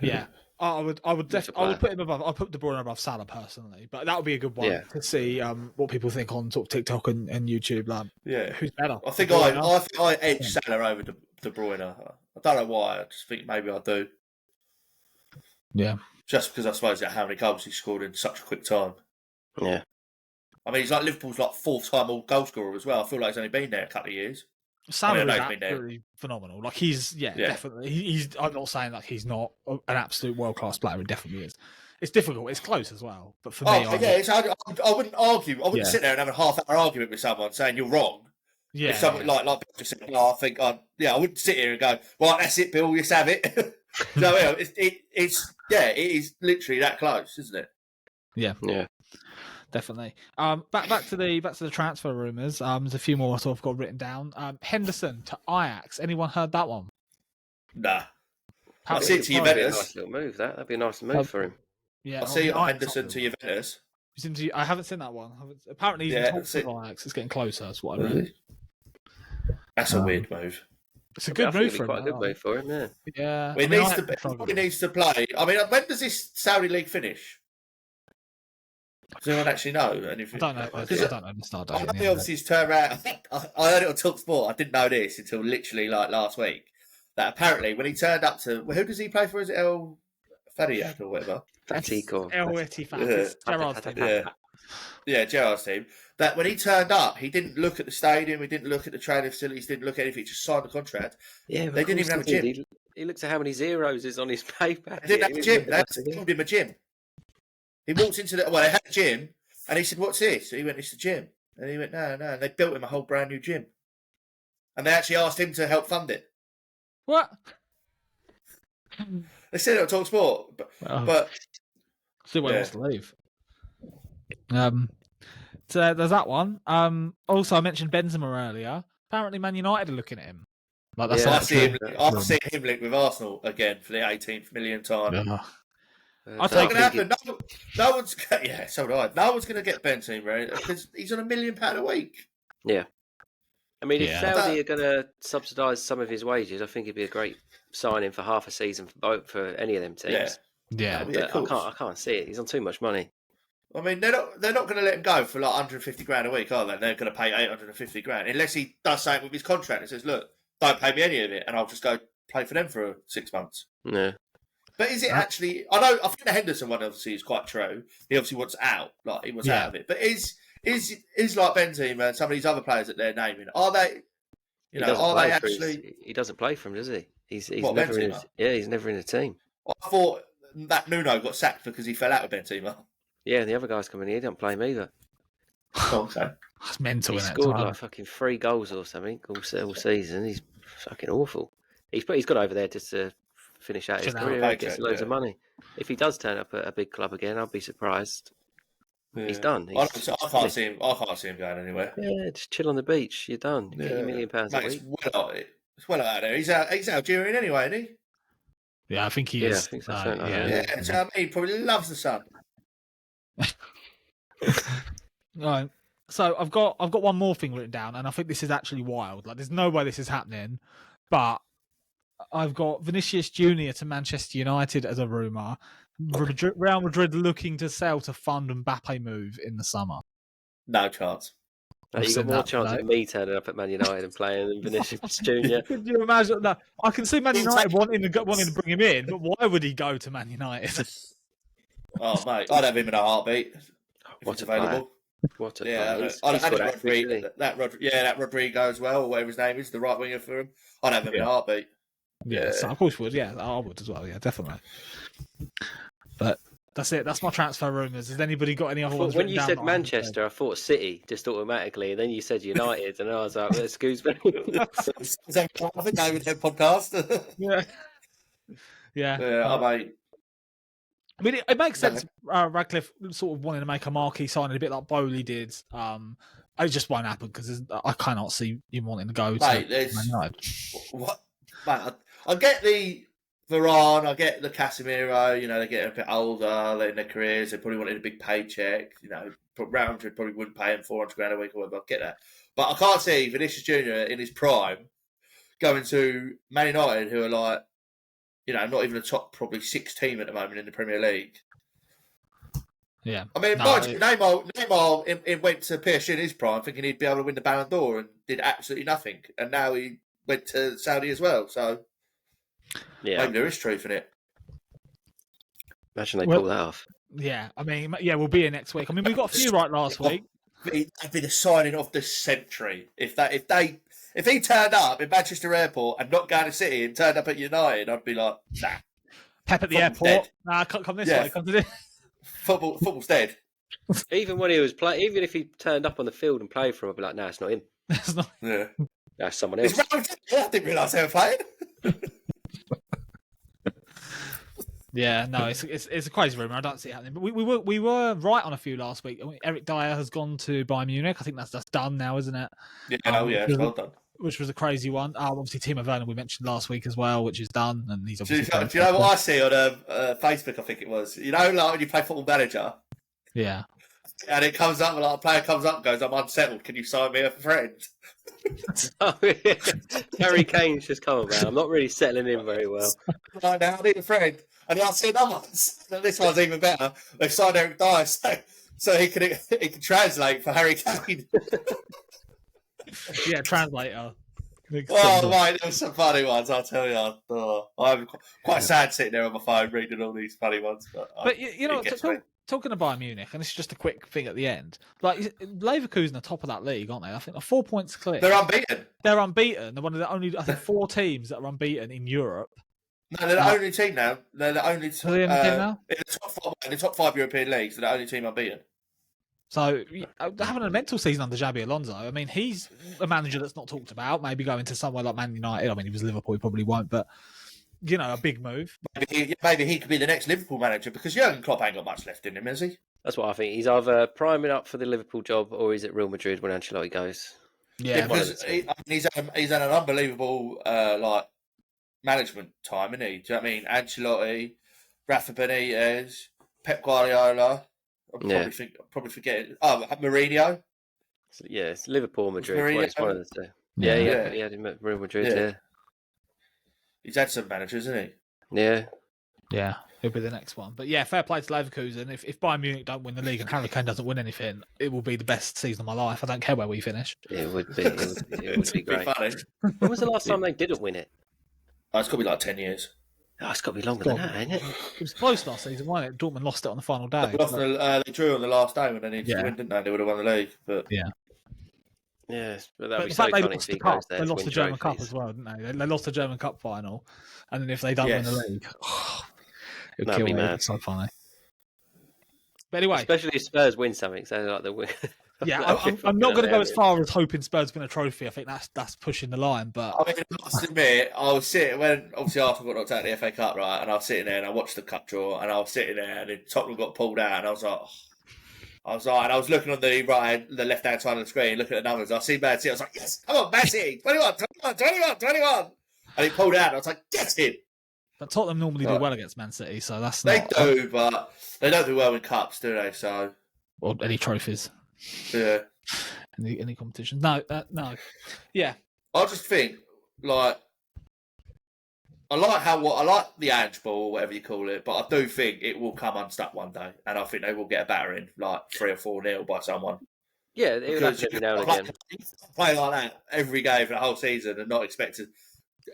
Yeah. I would put him above. I'd put De Bruyne above Salah personally, but that would be a good one to see what people think on sort of TikTok and YouTube. Like, who's better? I think I edge Salah over De Bruyne. I don't know why. I just think maybe I do. Yeah. Just because I suppose how many goals he scored in such a quick time. Yeah. I mean, he's like Liverpool's fourth time all goal scorer as well. I feel like he's only been there a couple of years. Salah is absolutely phenomenal. Like he's definitely. I'm not saying like he's not an absolute world class player. He definitely is. It's difficult. It's close as well. But for me, I wouldn't argue. I wouldn't sit there and have a half-hour argument with someone saying you're wrong. Yeah. If someone like just said, I think I wouldn't sit here and go, well, that's it, Bill. Just have it. No, it is literally that close, isn't it? Yeah. Yeah. Definitely. Back to the transfer rumours. There's a few more I sort of got written down. Henderson to Ajax. Anyone heard that one? Nah. I see it to Juventus. A nice little move. That'd be a nice move for him. Yeah. I see Henderson to Juventus. I haven't seen that one. Apparently he's in talks with Ajax. It's getting closer. That's what I read. That's a weird move. It's a good move for him. Quite a good move for him. Yeah. Yeah. He needs to play. I mean, when does this Saudi league finish? Does anyone actually know? I don't know. I don't know the start date. I know obviously he's turned around. I heard it on TalkSport. I didn't know this until literally last week. That apparently when he turned up to who does he play for? Is it El Fadiad or whatever? Fatico. El Fadiad. Gerard's team. Yeah, Gerard's team. That when he turned up, he didn't look at the stadium. He didn't look at the training facilities. Didn't look at anything. He just signed the contract. Yeah, they didn't even have a gym. He looked at how many zeros is on his paper. They didn't have a gym. They called him a gym. He walked into they had a gym, and he said, "What's this?" So he went, "It's the gym." And he went, "No." And they built him a whole brand new gym. And they actually asked him to help fund it. What? They said it on TalkSport, but still wants to leave. So there's that one. Also, I mentioned Benzema earlier. Apparently, Man United are looking at him. Like that's I've seen him linked with Arsenal again for the 18th millionth time. Yeah. It's not going to happen. No one's. Yeah, so do I. No one's going to get Benzema because he's on £1 million a week. Yeah. I mean, if Saudi are going to subsidise some of his wages, I think it'd be a great signing for half a season for any of them teams. Yeah. I can't see it. He's on too much money. I mean, they're not going to let him go for like 150 grand a week, are they? They're going to pay 850 grand unless he does something with his contract and says, "Look, don't pay me any of it, and I'll just go play for them for 6 months." Yeah. But is it actually? I think the Henderson one obviously is quite true. He obviously wants out, like he wants out of it. But is like Benzema and some of these other players that they're naming? Are they? Are they actually? He doesn't play for him, does he? He's what, never in. He's never in a team. I thought that Nuno got sacked because he fell out with Benzema. Yeah, the other guys coming here, he don't play him either. Okay. That's mental. He scored like fucking 3 goals or something all season. He's fucking awful. He's got over there just to finish out his career and gets loads of money. If he does turn up at a big club again, I'll be surprised. Yeah. He's done. I can't see him going anywhere. Yeah, just chill on the beach. You're done. You get your £1 million a week. It's well out there. He's Algerian anyway, isn't he? Yeah, I think he is. I think so. So I mean, he probably loves the sun. Right. So I've got one more thing written down, and I think this is actually wild. Like, there's no way this is happening, but I've got Vinicius Junior to Manchester United as a rumour. Real Madrid looking to sell to fund Mbappe move in the summer. No chance. You've got more chance of me turning up at Man United and playing than Vinicius Junior. Could you imagine that? I can see Man United wanting to bring him in, but why would he go to Man United? Oh mate, I'd have him in a heartbeat. What's available? What a I'd have that Rodrigo as well, or whatever his name is, the right winger for him. I'd have him in a heartbeat. Yeah, so of course would. Yeah, I would as well. Yeah, definitely. But that's it. That's my transfer rumours. Has anybody got any other ones? When you said Manchester, I thought City just automatically, and then you said United, and I was like, well, "Excuse me." Is that the name of their podcast? Yeah. I mean, it makes sense. Radcliffe sort of wanting to make a marquee signing, a bit like Bowley did. It just won't happen because I cannot see him wanting to go to Man United. What? Mate, I get the Varane, I get the Casemiro, they're getting a bit older, they're in their careers, they probably wanted a big paycheck, Real Madrid probably wouldn't pay him 400 grand a week or whatever, I get that. But I can't see Vinicius Jr. in his prime going to Man United, who are like, not even a top probably 6 team at the moment in the Premier League. Yeah. I mean, Neymar went to PSG in his prime thinking he'd be able to win the Ballon d'Or and did absolutely nothing. And now he went to Saudi as well, so maybe there is truth in it. Imagine they pull that off. Yeah, I mean, we'll be here next week. I mean, we got a few right last week. That'd be the signing of the century. If he turned up in Manchester Airport and not going to City and turned up at United, I'd be like, nah. Pep at the airport. Dead. Nah, come this way. Come to this. Football's dead. Even when he was playing, even if he turned up on the field and played for him, I'd be like, no, it's not him. It's not. Yeah. That's someone else. I didn't realise they were playing. Yeah, no, it's a crazy rumour. I don't see it happening. But we were right on a few last week. Eric Dyer has gone to Bayern Munich. I think that's done now, isn't it? Yeah, it's well done. Which was a crazy one. Obviously, Timo Werner we mentioned last week as well, which is done, and he's obviously. Do you know what I see on Facebook? I think it was. Like when you play Football Manager. Yeah. And it comes up, like a player comes up and goes, "I'm unsettled. Can you sign me a friend?" Harry Kane's just come about. I'm not really settling in very well. Right now, I need a friend. And then I see another one. And this one's even better. They've signed Eric Dyer so he can translate for Harry Kane. Yeah, translator. Oh, mate, there were some funny ones, I'll tell you. I'm quite sad sitting there on my phone reading all these funny ones. But talking about Bayern Munich, and this is just a quick thing at the end. Like, Leverkusen are top of that league, aren't they? I think they're 4 points clear. They're unbeaten. They're one of the only, I think, 4 teams that are unbeaten in Europe. No, they're the only team now. They're the only team now? In the top 5 European leagues, they're the only team unbeaten. So, having a mental season under Xabi Alonso, I mean, he's a manager that's not talked about. Maybe going to somewhere like Man United. I mean, he was Liverpool, he probably won't, but, a big move. Maybe he could be the next Liverpool manager because Jurgen Klopp ain't got much left in him, has he? That's what I think. He's either priming up for the Liverpool job or he's at Real Madrid when Ancelotti goes. Yeah, because he's had an unbelievable management time, isn't he? Do you know what I mean? Ancelotti, Rafa Benitez, Pep Guardiola. Probably forgetting. Oh, Mourinho. Yeah, it's Liverpool, Madrid. Mourinho. It's one of the two. Yeah, he had him at Real Madrid. Yeah. He's had some managers, hasn't he? Yeah, he'll be the next one. But yeah, fair play to Leverkusen. If Bayern Munich don't win the league and Harry Kane doesn't win anything, it will be the best season of my life. I don't care where we finish. It would be. It would be great. Funny. When was the last time they didn't win it? Oh, it's got to be like 10 years. Oh, it's got to be longer than that, ain't it? It was close last season, wasn't it? Dortmund lost it on the final day. They drew on the last day when they needed to win, didn't they? They would have won the league. But Yes, but the fact they lost the cup, they lost the German Cup as well, didn't they? They lost the German Cup final, and then if they don't win the league, it would kill me. It's so funny. But anyway, especially if Spurs win something, so like the win. Yeah, I'm not going to go as far as hoping Spurs win a trophy. I think that's pushing the line. But I mean, I must admit, I was sitting when obviously Arsenal got knocked out of the FA Cup, right? And I was sitting there and I watched the cup draw, and I was sitting there, and then Tottenham got pulled out, and I was like. And I was looking on the left-hand side of the screen, looking at the numbers. I see Man City. I was like, yes, come on, Man City, 21. And he pulled out. And I was like, get him. But Tottenham normally do well against Man City, so that's they do, but they don't do well in cups, do they? So, or any trophies. Yeah. Any competition? No. Yeah. I just think I like the Ange ball, or whatever you call it, but I do think it will come unstuck one day, and I think they will get a battering, like 3 or 4-0 by someone. Yeah, it will happen every now and again. Play like that every game for the whole season and not expect to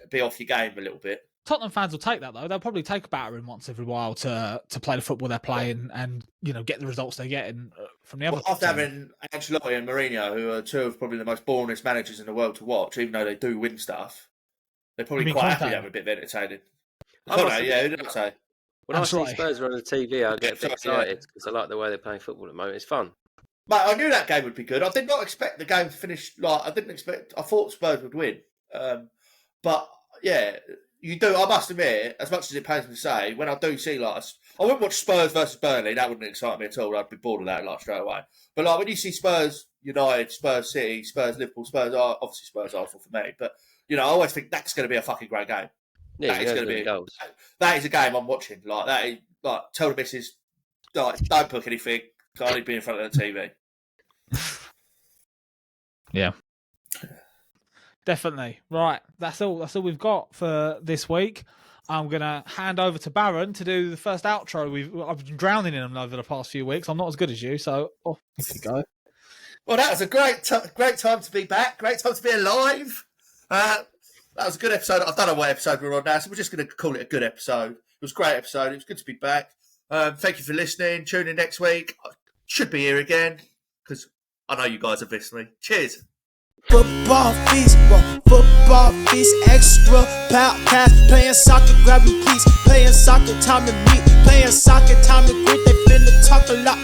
be off your game a little bit. Tottenham fans will take that though. They'll probably take a battering once every while to play the football they're playing and get the results they're getting from the other. After having Ancelotti and Mourinho, who are 2 of probably the most boringest managers in the world to watch, even though they do win stuff. They're probably quite happy to have a bit of entertaining. Who did I say? When I see Spurs on the TV, I get a bit excited because I like the way they're playing football at the moment. It's fun. Mate, I knew that game would be good. I did not expect the game to finish I thought Spurs would win. But yeah, you do. I must admit, as much as it pains me to say, when I do see I wouldn't watch Spurs versus Burnley. That wouldn't excite me at all. I'd be bored of that straight away. But when you see Spurs United, Spurs City, Spurs Liverpool, obviously Spurs Arsenal for me. But I always think that's going to be a fucking great game. Yeah, that is going to be goals. That is a game I'm watching. Like that, is, like tell the missus, like, don't book anything. Can't be in front of the TV. Yeah. Definitely. Right. That's all we've got for this week. I'm going to hand over to Barron to do the first outro. I've been drowning in them over the past few weeks. I'm not as good as you, so off you go. Well, that was a great time to be back. Great time to be alive. That was a good episode. I don't know what episode we're on now, so we're just going to call it a good episode. It was a great episode. It was good to be back. Thank you for listening. Tune in next week. I should be here again because I know you guys are listening. Cheers. Football feast, football feast, extra podcast. Playing soccer, grab your piece. Playing soccer, time to meet. Playing soccer, time to greet. They finna talk a lot.